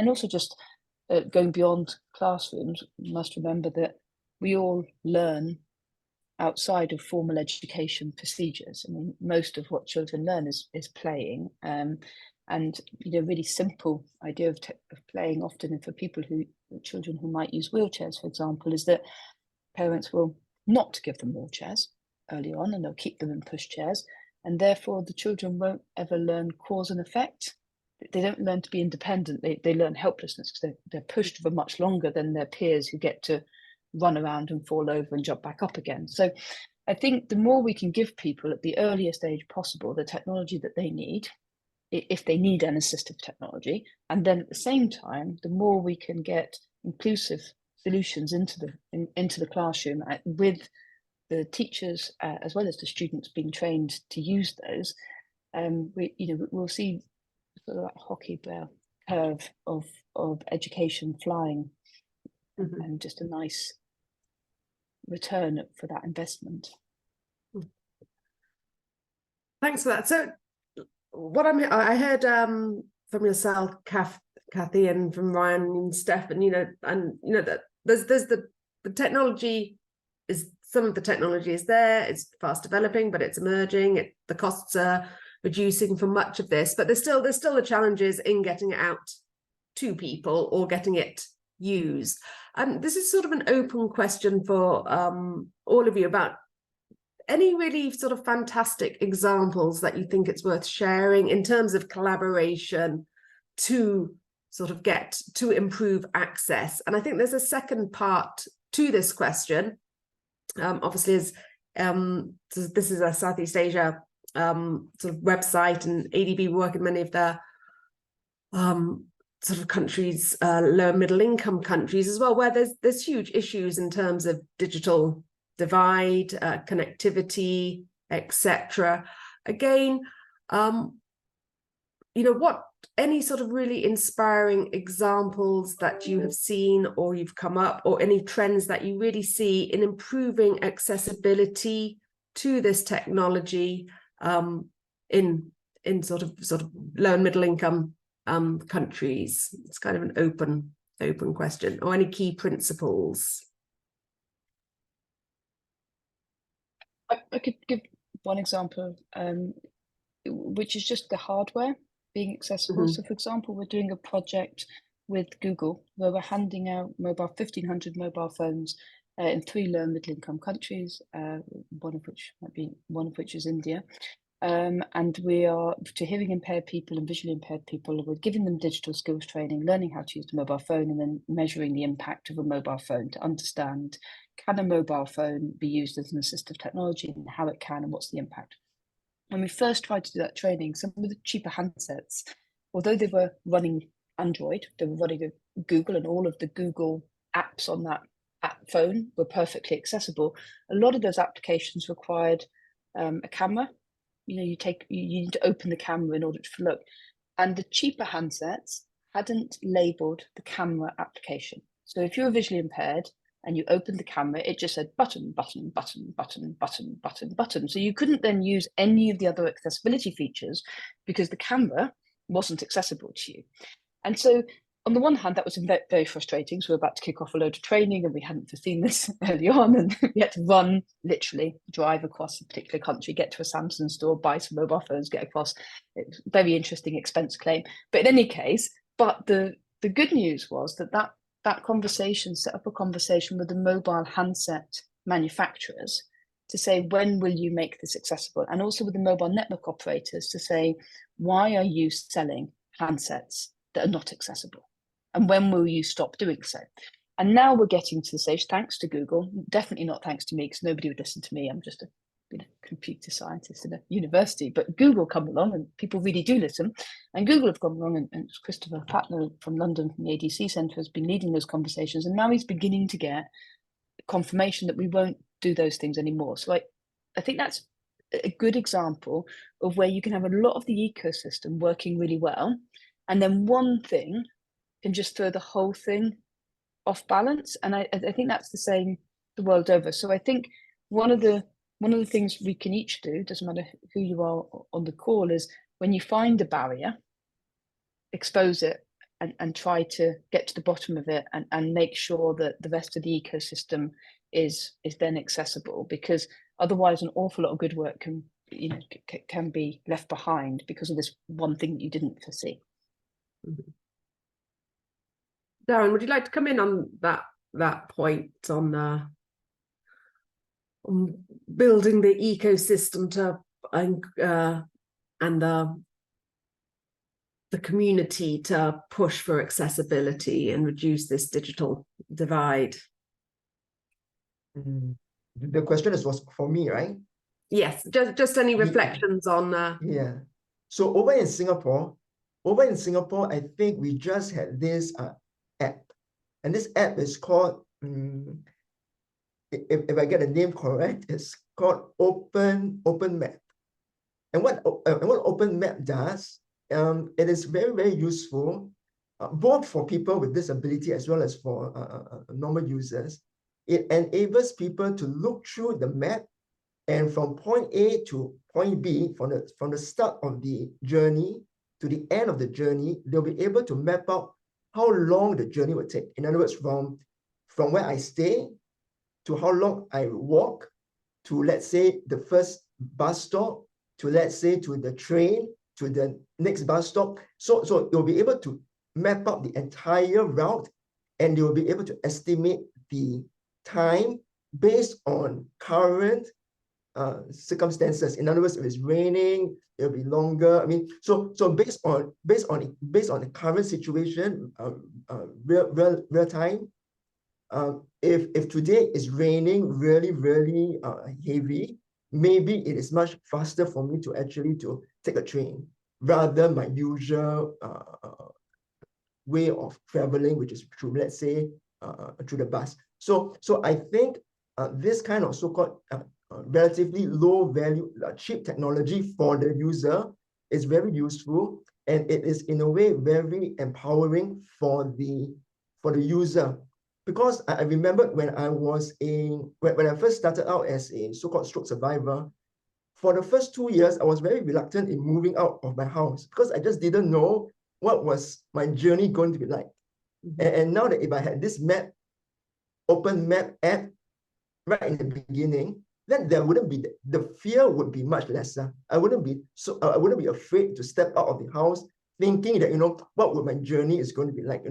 also just going beyond classrooms. We must remember that we all learn outside of formal education procedures. I mean, most of what children learn is playing, and really simple idea of playing often for children who might use wheelchairs, for example, is that parents will not give them wheelchairs early on, and they'll keep them in pushchairs, and therefore the children won't ever learn cause and effect. They don't learn to be independent. They learn helplessness because they're pushed for much longer than their peers who get to run around and fall over and jump back up again. So I think the more we can give people at the earliest age possible the technology that they need, if they need an assistive technology, and then at the same time, the more we can get inclusive solutions into the classroom with the teachers as well as the students being trained to use those, we'll see sort of that hockey curve of education flying, and just a nice return for that investment. Thanks for that. So what I heard from yourself, Kathy, and from Ryan and Steph, and that there's the technology is, some of the technology is there, it's fast developing, but it's emerging. The costs are reducing for much of this, but there's still the challenges in getting it out to people or getting it used. And this is sort of an open question for all of you about any really sort of fantastic examples that you think it's worth sharing in terms of collaboration to sort of get to improve access. And I think there's a second part to this question. Obviously, as this is a Southeast Asia sort of website, and ADB work in many of the sort of countries, lower middle income countries as well, where there's huge issues in terms of digital divide, connectivity, etc. Again, what any sort of really inspiring examples that you have seen or you've come up, or any trends that you really see in improving accessibility to this technology in sort of low and middle income countries? It's kind of an open question. Or any key principles? I could give one example, which is just the hardware being accessible. So, for example, we're doing a project with Google where we're handing out 1,500 mobile phones in 3 low and middle income countries, one of which is India. And we are, to hearing impaired people and visually impaired people, we're giving them digital skills training, learning how to use the mobile phone, and then measuring the impact of a mobile phone to understand, can a mobile phone be used as an assistive technology, and how it can, and what's the impact. When we first tried to do that training, some of the cheaper handsets, although they were running Android, they were running Google, and all of the Google apps on that phone were perfectly accessible. A lot of those applications required a camera. You need to open the camera in order to look. And the cheaper handsets hadn't labeled the camera application. So if you're visually impaired and you opened the camera, it just said button, button, button, button, button, button, button. So you couldn't then use any of the other accessibility features because the camera wasn't accessible to you. And so on the one hand, that was very frustrating. So we were about to kick off a load of training and we hadn't foreseen this early on. And we had to drive across a particular country, get to a Samsung store, buy some mobile phones, get across. It was a very interesting expense claim. But in any case, the good news was that conversation set up a conversation with the mobile handset manufacturers to say, when will you make this accessible? And also with the mobile network operators to say, why are you selling handsets that are not accessible? And when will you stop doing so? And now we're getting to the stage, thanks to Google, definitely not thanks to me, because nobody would listen to me. I'm just a been a computer scientist in a university, but Google come along and people really do listen. And Google have come along, and Christopher Patner from London, from the ADC Centre, has been leading those conversations. And now he's beginning to get confirmation that we won't do those things anymore. So I think that's a good example of where you can have a lot of the ecosystem working really well. And then one thing can just throw the whole thing off balance. And I think that's the same the world over. So I think one of the things we can each do, doesn't matter who you are on the call, is when you find a barrier, expose it and try to get to the bottom of it and make sure that the rest of the ecosystem is then accessible, because otherwise an awful lot of good work can be left behind because of this one thing that you didn't foresee. Darren, would you like to come in on that point on building the ecosystem and the community to push for accessibility and reduce this digital divide? The question was for me, right? Yes, just any reflections on Yeah. So over in Singapore, I think we just had this app, and this app is called, if I get the name correct, it's called Open Map. And what Open Map does, it is very, very useful, both for people with disability as well as for normal users. It enables people to look through the map, and from point A to point B, from the start of the journey to the end of the journey, they'll be able to map out how long the journey will take. In other words, from where I stay to how long I walk to, let's say, the first bus stop, to, let's say, to the train, to the next bus stop. So you'll be able to map out the entire route, and you'll be able to estimate the time based on current circumstances. In other words, if it's raining, it'll be longer. I mean, so based on the current situation, real time. If today is raining really heavy, maybe it is much faster for me to actually to take a train rather than my usual way of traveling, which is through, let's say, through the bus. So I think this kind of so-called relatively low value, cheap technology for the user is very useful, and it is in a way very empowering for the user. Because I remember when I first started out as a so-called stroke survivor, for the first 2 years, I was very reluctant in moving out of my house because I just didn't know what was my journey going to be like. And now that if I had this Open Map app right in the beginning, then there wouldn't be the fear would be much lesser. I wouldn't be afraid to step out of the house thinking that, what would my journey is going to be like,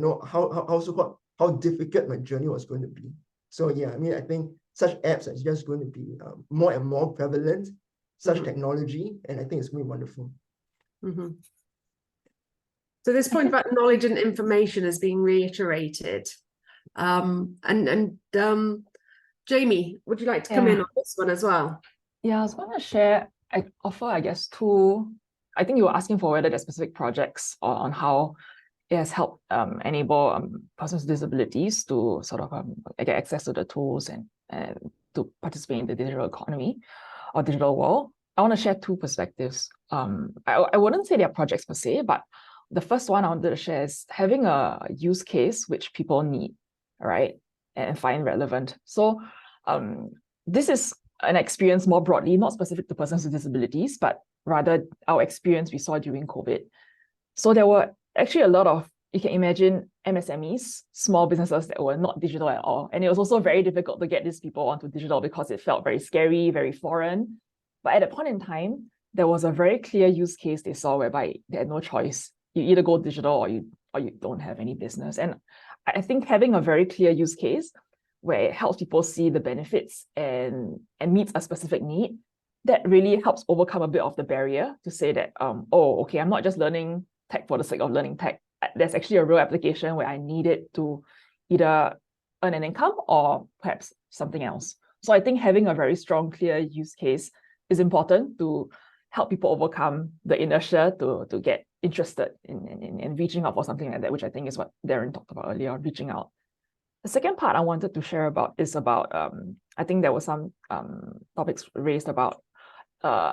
how difficult my journey was going to be. So yeah, I mean, I think such apps are just going to be more and more prevalent, such technology, and I think it's going to be wonderful. So this point about knowledge and information is being reiterated. Jamie, would you like to come in on this one as well? Yeah, I was going to share, I offer, I guess, two, I think you were asking for whether there's specific projects on how it has helped enable persons with disabilities to sort of get access to the tools and to participate in the digital economy or digital world. I want to share two perspectives. I wouldn't say they're projects per se, but the first one I wanted to share is having a use case which people need, right, and find relevant. So this is an experience more broadly, not specific to persons with disabilities, but rather our experience we saw during COVID. So there were actually a lot of, you can imagine, MSMEs, small businesses that were not digital at all. And it was also very difficult to get these people onto digital because it felt very scary, very foreign. But at that point in time, there was a very clear use case they saw whereby they had no choice. You either go digital or you don't have any business. And I think having a very clear use case where it helps people see the benefits and meets a specific need, that really helps overcome a bit of the barrier to say that, oh, okay, I'm not just learning tech for the sake of learning tech. There's actually a real application where I need it to either earn an income or perhaps something else. So I think having a very strong, clear use case is important to help people overcome the inertia to get interested in reaching out for something like that, which I think is what Darren talked about earlier, reaching out. The second part I wanted to share about is about, I think there were some topics raised about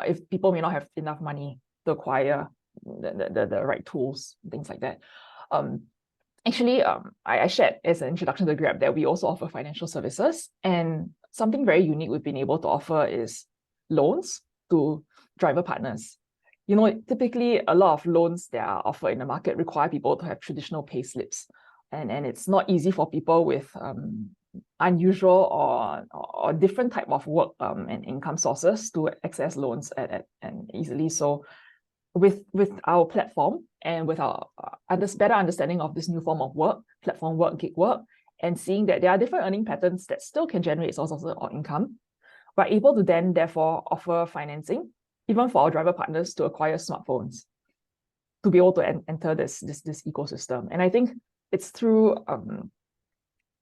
if people may not have enough money to acquire the right tools, things like that. Actually, I shared as an introduction to Grab that we also offer financial services, and something very unique we've been able to offer is loans to driver partners. You know, typically a lot of loans that are offered in the market require people to have traditional pay slips, and it's not easy for people with unusual or different type of work and income sources to access loans and easily. So with our platform and with our better understanding of this new form of work, platform work, gig work, and seeing that there are different earning patterns that still can generate sources of income, we're able to then therefore offer financing, even for our driver partners, to acquire smartphones, to be able to enter this ecosystem. And I think it's through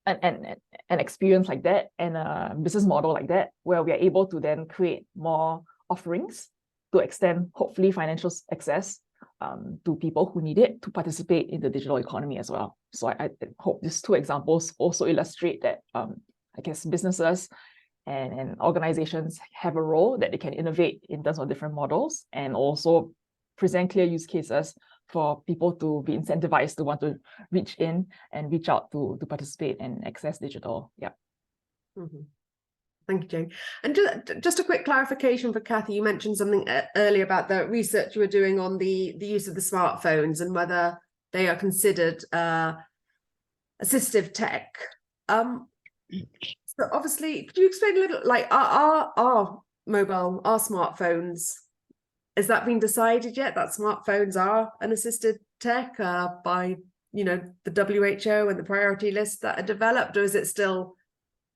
an experience like that and a business model like that where we are able to then create more offerings to extend, hopefully, financial access to people who need it to participate in the digital economy as well. So I hope these two examples also illustrate that I guess businesses and organizations have a role that they can innovate in terms of different models and also present clear use cases for people to be incentivized to want to reach in and reach out to participate and access digital. Yeah. Mm-hmm. Thank you, Jane. And just a quick clarification for Kathy. You mentioned something earlier about the research you were doing on the use of the smartphones and whether they are considered assistive tech. So obviously, could you explain a little, like our smartphones, has that been decided yet that smartphones are an assisted tech by, you know, the WHO and the priority lists that are developed, or is it still,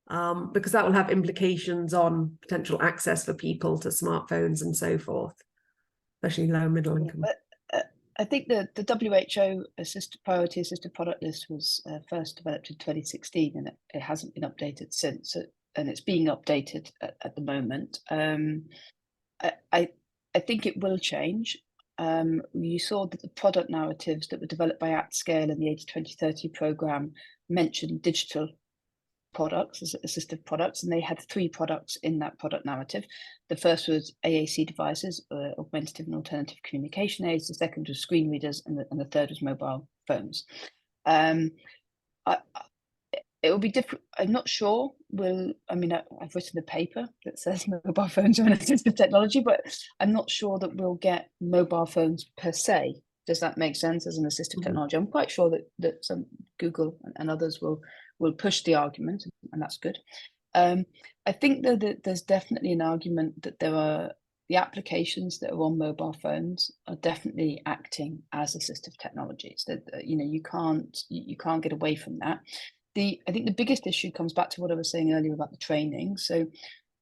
because that will have implications on potential access for people to smartphones and so forth, especially low middle income? I think the WHO priority assisted product list was first developed in 2016, and it hasn't been updated since, and it's being updated at the moment. I think it will change. You saw that the product narratives that were developed by AtScale and the 80-20-30 program mentioned digital products as assistive products, and they had 3 products in that product narrative. The first was AAC devices, augmentative and alternative communication aids. The second was screen readers, and the third was mobile phones. It will be different. I'm not sure. I've written a paper that says mobile phones are an assistive technology, but I'm not sure that we'll get mobile phones per se. Does that make sense as an assistive technology? I'm quite sure that some Google and others will push the argument, and that's good. I think that there's definitely an argument that the applications that are on mobile phones are definitely acting as assistive technologies. That you can't get away from that. I think the biggest issue comes back to what I was saying earlier about the training. So,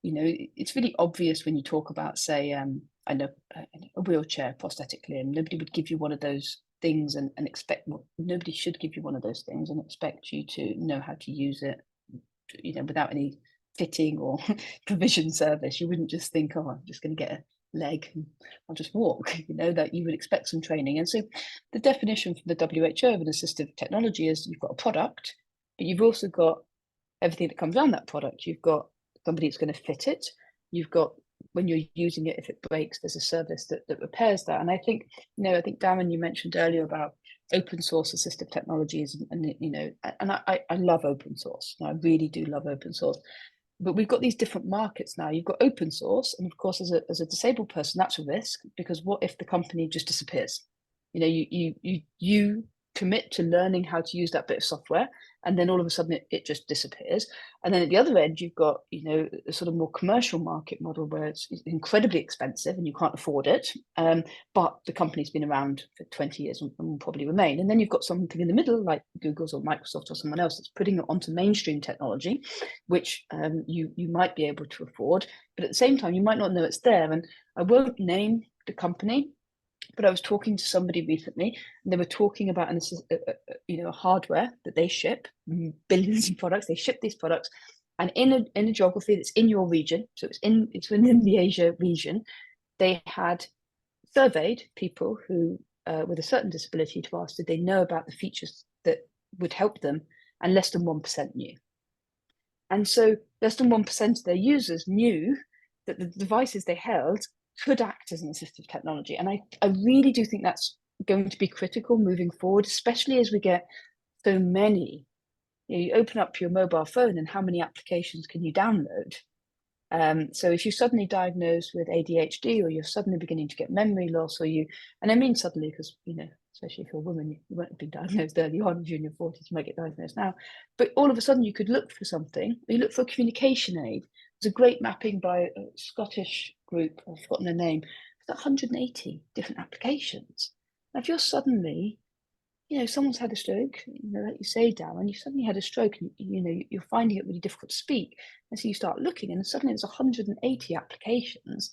it's really obvious when you talk about, say, I know a wheelchair, prosthetic limb. Nobody would give you one of those things and expect, nobody should give you one of those things and expect you to know how to use it, without any fitting or provision service. You wouldn't just think, oh, I'm just going to get a leg and I'll just walk, that you would expect some training. And so the definition from the WHO of an assistive technology is you've got a product, but you've also got everything that comes around that product. You've got somebody that's going to fit it. You've got, when you're using it, if it breaks, there's a service that repairs that. And I think, Darren, you mentioned earlier about open source assistive technologies, and I love open source. I really do love open source. But we've got these different markets now. You've got open source, and of course, as a disabled person, that's a risk, because what if the company just disappears? You commit to learning how to use that bit of software, and then all of a sudden it just disappears. And then at the other end, you've got, a sort of more commercial market model where it's incredibly expensive and you can't afford it. But the company's been around for 20 years and will probably remain. And then you've got something in the middle, like Google's or Microsoft or someone else that's putting it onto mainstream technology, which you might be able to afford. But at the same time, you might not know it's there. And I won't name the company, but I was talking to somebody recently, and they were talking about a hardware that they ship, billions of products. They ship these products, And in a geography that's in your region, so it's within the Asia region, they had surveyed people who with a certain disability to ask did they know about the features that would help them, and less than 1% knew. And so less than 1% of their users knew that the devices they held could act as an assistive technology. And I really do think that's going to be critical moving forward, especially as we get so many. You open up your mobile phone and how many applications can you download? So if you're suddenly diagnosed with ADHD, or you're suddenly beginning to get memory loss, and I mean suddenly because, especially if you're a woman, you won't have been diagnosed early on, during your 40s, you might get diagnosed now. But all of a sudden you could look for something, you look for a communication aid. There's a great mapping by a Scottish group, I've forgotten the name, it's 180 different applications. Now, if you're suddenly, someone's had a stroke, like you say, Darren, you suddenly had a stroke and, you're finding it really difficult to speak. And so you start looking and suddenly there's 180 applications.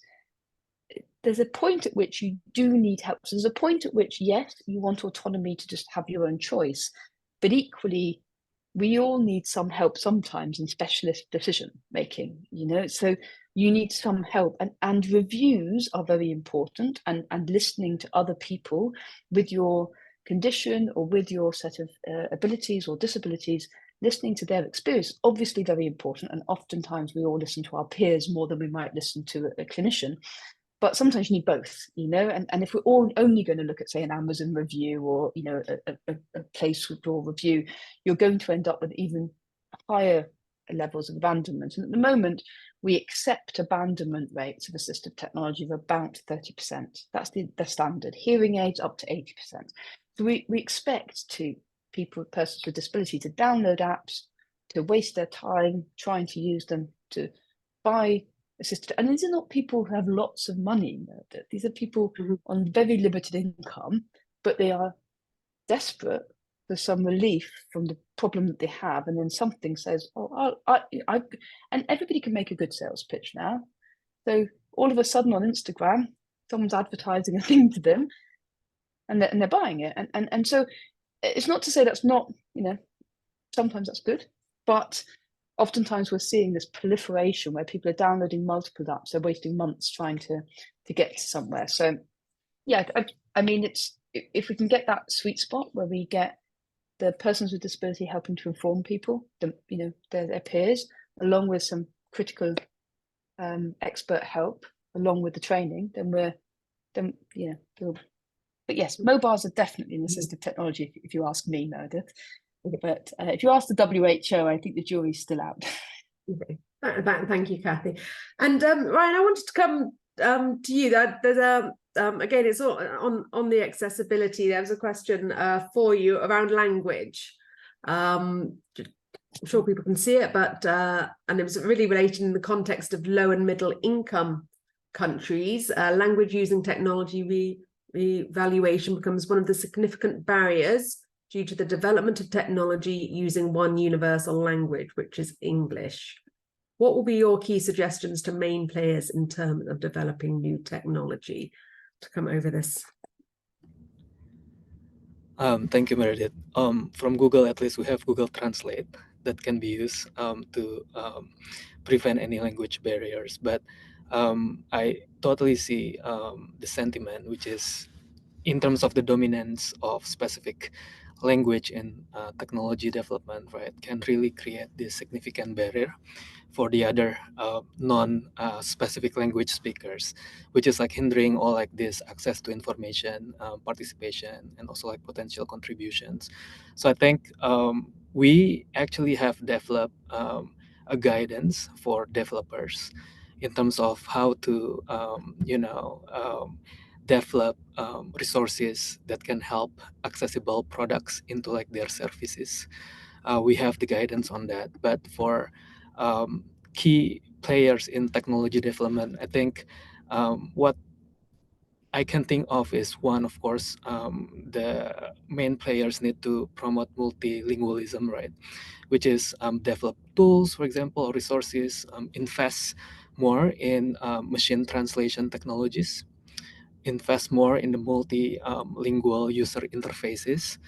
There's a point at which you do need help. So there's a point at which, yes, you want autonomy to just have your own choice, but equally, we all need some help sometimes in specialist decision making, so you need some help, and reviews are very important, and listening to other people with your condition or with your set of abilities or disabilities, listening to their experience, obviously very important. And oftentimes we all listen to our peers more than we might listen to a clinician. But sometimes you need both, and if we're all only going to look at, say, an Amazon review or, a place withdrawal review, you're going to end up with even higher levels of abandonment. And at the moment, we accept abandonment rates of assistive technology of about 30%. That's the standard. Hearing aids up to 80%. So we expect persons with disability to download apps, to waste their time trying to use them, to buy assisted. And these are not people who have lots of money. These are people on very limited income, but they are desperate for some relief from the problem that they have. And then something says, oh, and everybody can make a good sales pitch now. So all of a sudden on Instagram, someone's advertising a thing to them and they're buying it. And so it's not to say that's not, sometimes that's good, but oftentimes we're seeing this proliferation where people are downloading multiple apps. They're wasting months trying to get to somewhere. So yeah, I mean, it's if we can get that sweet spot where we get the persons with disability helping to inform people, their peers, along with some critical expert help, along with the training, but yes, mobiles are definitely an assistive technology, if you ask me, Meredith. But if you ask the WHO, I think the jury's still out. Okay. Thank you, Kathy. And Ryan, I wanted to come to you. There's again, it's all on the accessibility. There was a question for you around language. I'm sure people can see it, but and it was really related in the context of low and middle income countries. Language using technology revaluation becomes one of the significant barriers due to the development of technology using one universal language, which is English. What will be your key suggestions to main players in terms of developing new technology to come over this? Thank you, Meredith. From Google, at least we have Google Translate that can be used to prevent any language barriers. But I totally see the sentiment, which is in terms of the dominance of specific language in technology development, right, can really create this significant barrier for the other non-specific language speakers, which is like hindering all like this access to information, participation, and also like potential contributions. So I think we actually have developed a guidance for developers in terms of how to, develop resources that can help accessible products into like their services. We have the guidance on that, but for key players in technology development, I think what I can think of is one, of course, the main players need to promote multilingualism, right? Which is develop tools, for example, or resources, invest more in machine translation technologies, invest more in the multilingual user interfaces,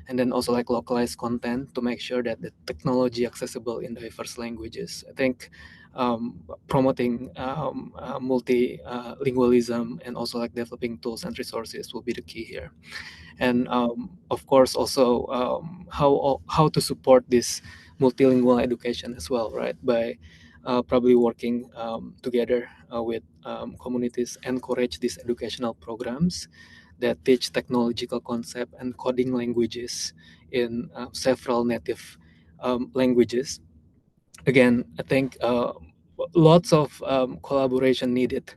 and then also like localized content to make sure that the technology accessible in diverse languages. I think promoting multilingualism and also like developing tools and resources will be the key here. And of course also how to support this multilingual education as well, right? By probably working together with communities, encourage these educational programs that teach technological concept and coding languages in several native languages. Again, I think lots of collaboration needed,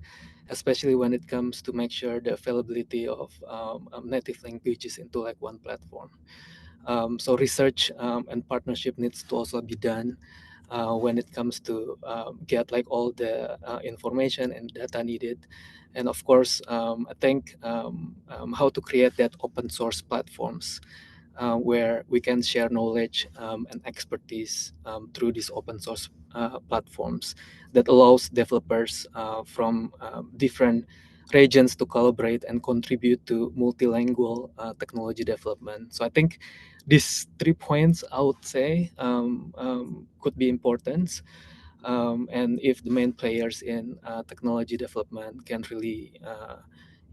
especially when it comes to make sure the availability of native languages into like one platform. So research and partnership needs to also be done when it comes to get like all the information and data needed. And of course, I think how to create that open source platforms where we can share knowledge and expertise through these open source platforms that allows developers from different regions to collaborate and contribute to multilingual technology development. So I think these 3 points I would say could be important. And if the main players in technology development can really,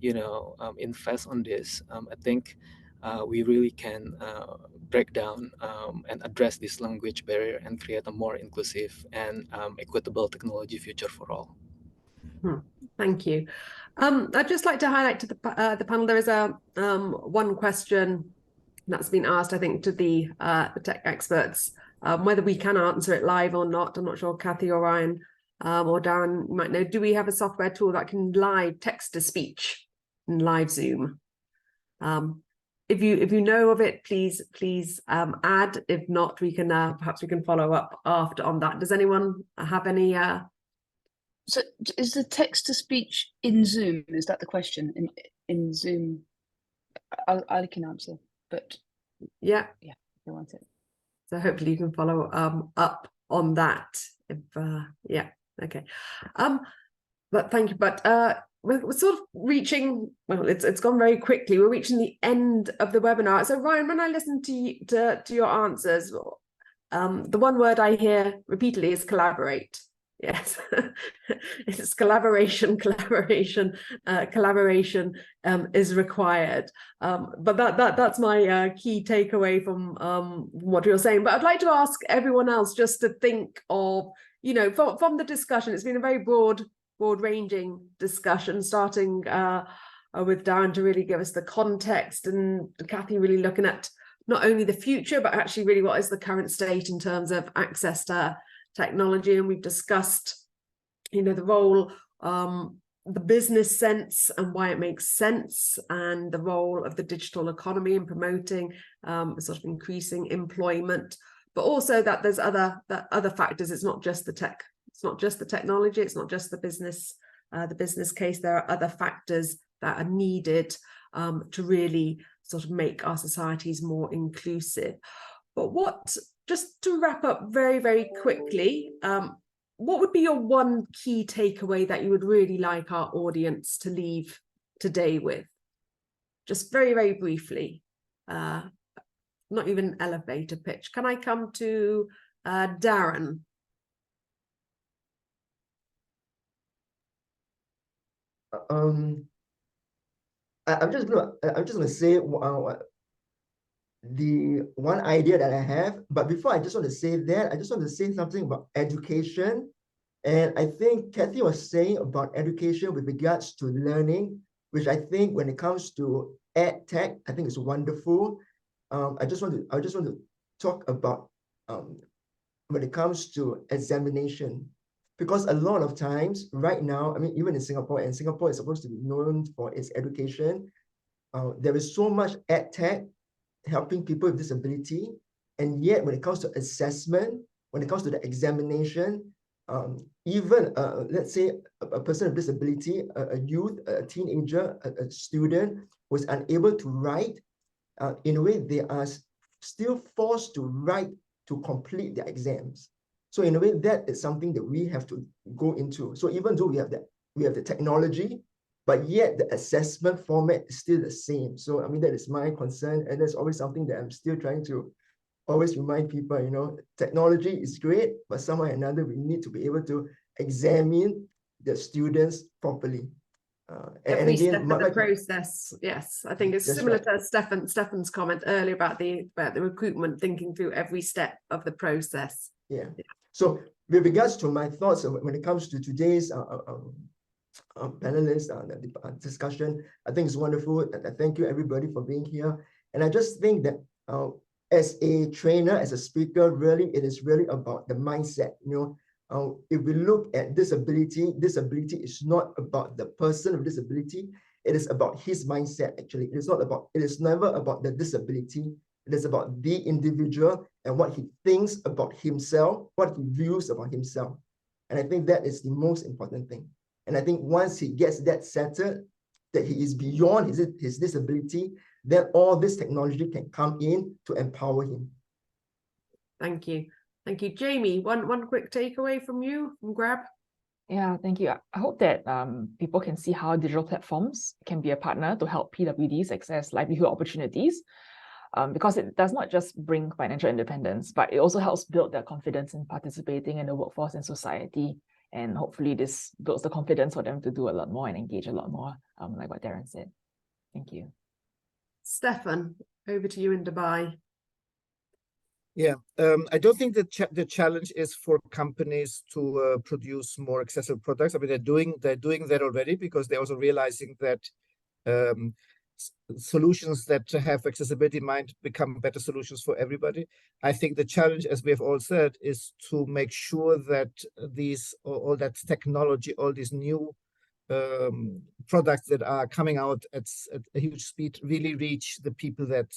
invest on this, I think we really can break down and address this language barrier and create a more inclusive and equitable technology future for all. Thank you. I'd just like to highlight to the panel, there is a one question that's been asked, I think, to the tech experts, whether we can answer it live or not. I'm not sure, Kathy or Ryan or Darren, you might know. Do we have a software tool that can live text to speech in live Zoom? If you know of it, please add. If not, we can perhaps we can follow up after on that. Does anyone have any? So is the text to speech in Zoom? Is that the question in Zoom? I can answer, but yeah, if you want it. So hopefully you can follow up on that. If yeah, okay. But thank you. But we're sort of reaching. Well, it's gone very quickly. We're reaching the end of the webinar. So Ryan, when I listen to your answers, the one word I hear repeatedly is collaborate. Yes, it's collaboration is required. But that's my key takeaway from what you're saying. But I'd like to ask everyone else just to think of, from the discussion. It's been a very broad-ranging discussion, starting with Darren to really give us the context, and Kathy really looking at not only the future, but actually really what is the current state in terms of access to technology. And we've discussed, the role, the business sense and why it makes sense, and the role of the digital economy in promoting sort of increasing employment, but also that there's other factors. It's not just the tech, it's not just the technology, it's not just the business case. There are other factors that are needed to really sort of make our societies more inclusive. But just to wrap up very, very quickly, what would be your one key takeaway that you would really like our audience to leave today with? Just very, very briefly, not even elevator pitch. Can I come to Darren? I'm just gonna say the one idea that I have, but before I just want to say that, I just want to say something about education. And I think Kathy was saying about education with regards to learning, which I think when it comes to ed tech, I think it's wonderful. I just want to talk about when it comes to examination, because a lot of times right now, I mean, even in Singapore, and Singapore is supposed to be known for its education, there is so much ed tech helping people with disability, and yet when it comes to assessment, when it comes to the examination, even let's say a person with disability, a youth, a teenager, a student who is unable to write, in a way they are still forced to write to complete their exams. So in a way, that is something that we have to go into. So even though we have the technology, but yet the assessment format is still the same. So I mean, that is my concern, and that's always something that I'm still trying to always remind people, you know, technology is great, but somehow or another we need to be able to examine the students properly. And Every again, step of the process. Yes, I think it's similar to Stefan's comment earlier about the recruitment, thinking through every step of the process. Yeah. So with regards to my thoughts when it comes to today's panelists discussion, I think it's wonderful. Thank you everybody for being here. And I just think that as a trainer, as a speaker, really it is really about the mindset. You know, if we look at disability is not about the person with disability. It is about his mindset. Actually, it is never about the disability. It is about the individual and what he thinks about himself, what he views about himself. And I think that is the most important thing. And I think once he gets that settled, that he is beyond his disability, then all this technology can come in to empower him. Thank you. Thank you. Jamie, one quick takeaway from you, from Grab? Yeah, thank you. I hope that people can see how digital platforms can be a partner to help PWDs access livelihood opportunities, because it does not just bring financial independence, but it also helps build their confidence in participating in the workforce and society. And hopefully this builds the confidence for them to do a lot more and engage a lot more, like what Darren said. Thank you. Stefan, over to you in Dubai. Yeah, I don't think that the challenge is for companies to produce more accessible products. I mean, they're doing that already, because they're also realizing that solutions that have accessibility might become better solutions for everybody. I think the challenge, as we have all said, is to make sure that all that technology, all these new products that are coming out at a huge speed really reach the people that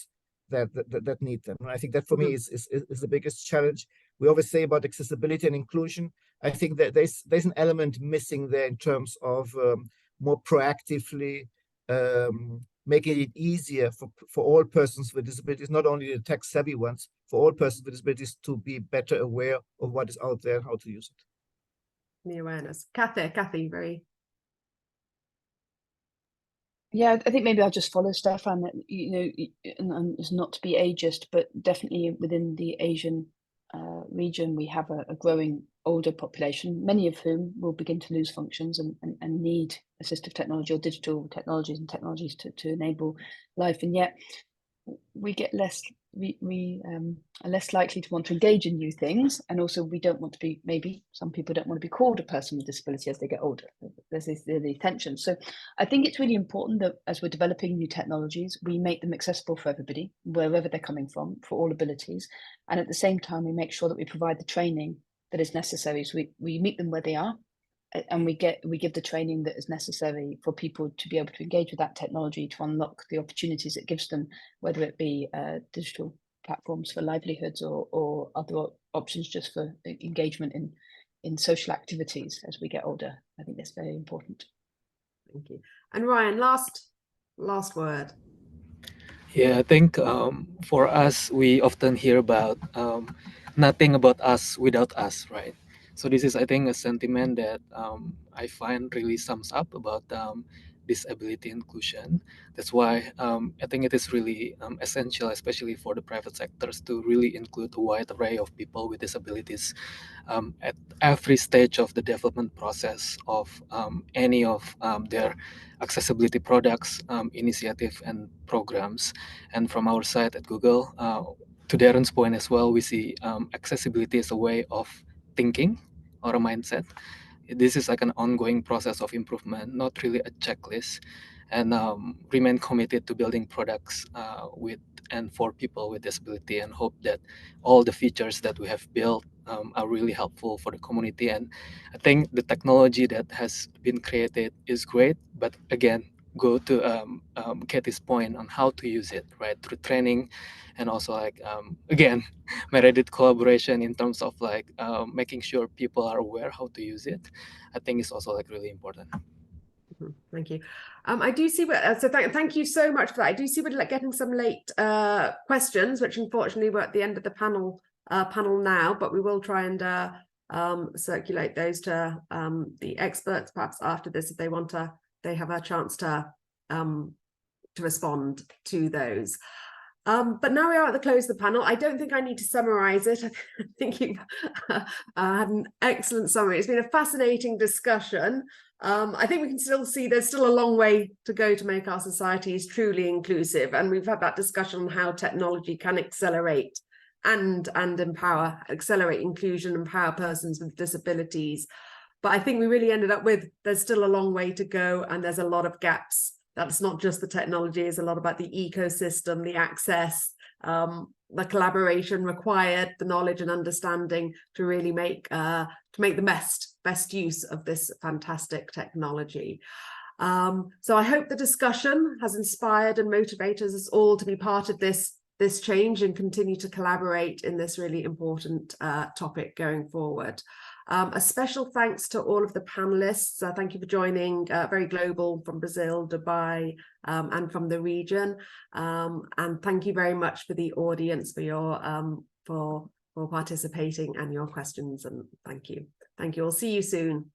need them. And I think that for me is the biggest challenge. We always say about accessibility and inclusion. I think that there's an element missing there in terms of more proactively making it easier for all persons with disabilities, not only the tech savvy ones, for all persons with disabilities to be better aware of what is out there and how to use it. The awareness. Kathy, very. Yeah, I think maybe I'll just follow Stefan, that, you know, and it's not to be ageist, but definitely within the Asian region, we have a growing older population, many of whom will begin to lose functions and need assistive technology or digital technologies and technologies to enable life. And yet we get less, we are less likely to want to engage in new things. And also we don't want to be, maybe some people don't want to be called a person with disability as they get older. There's the tension. So I think it's really important that as we're developing new technologies, we make them accessible for everybody, wherever they're coming from, for all abilities. And at the same time, we make sure that we provide the training that is necessary. So we meet them where they are, and we give the training that is necessary for people to be able to engage with that technology, to unlock the opportunities it gives them, whether it be digital platforms for livelihoods or other options just for engagement in social activities as we get older. I think that's very important. Thank you. And Ryan, last word. Yeah, I think for us, we often hear about nothing about us without us, right? So this is, I think, a sentiment that I find really sums up about disability inclusion. That's why I think it is really essential, especially for the private sectors, to really include a wide array of people with disabilities at every stage of the development process of any of their accessibility products, initiative, and programs. And from our side at Google, to Darren's point as well, we see accessibility as a way of thinking or a mindset. This is like an ongoing process of improvement, not really a checklist, and remain committed to building products with and for people with disability, and hope that all the features that we have built are really helpful for the community. And I think the technology that has been created is great, but again, go to Kathy's point on how to use it, right, through training, and also like again, Meredith collaboration in terms of like making sure people are aware how to use it. I think is also like really important. Thank you. I do see so thank you so much for that. I do see we're like getting some late questions, which unfortunately we're at the end of the panel now, but we will try and circulate those to the experts perhaps after this if they want to they have a chance to respond to those. But now we are at the close of the panel. I don't think I need to summarize it. I think you've had an excellent summary. It's been a fascinating discussion. I think we can still see there's still a long way to go to make our societies truly inclusive. And we've had that discussion on how technology can accelerate and empower, accelerate inclusion, empower persons with disabilities. But I think we really ended up with there's still a long way to go, and there's a lot of gaps. That's not just the technology, it's a lot about the ecosystem, the access, the collaboration required, the knowledge and understanding to really make the best use of this fantastic technology. So I hope the discussion has inspired and motivated us all to be part of this change and continue to collaborate in this really important topic going forward. A special thanks to all of the panelists. Thank you for joining, very global, from Brazil, Dubai, and from the region. And thank you very much for the audience for your for participating and your questions. And thank you. Thank you. I'll see you soon.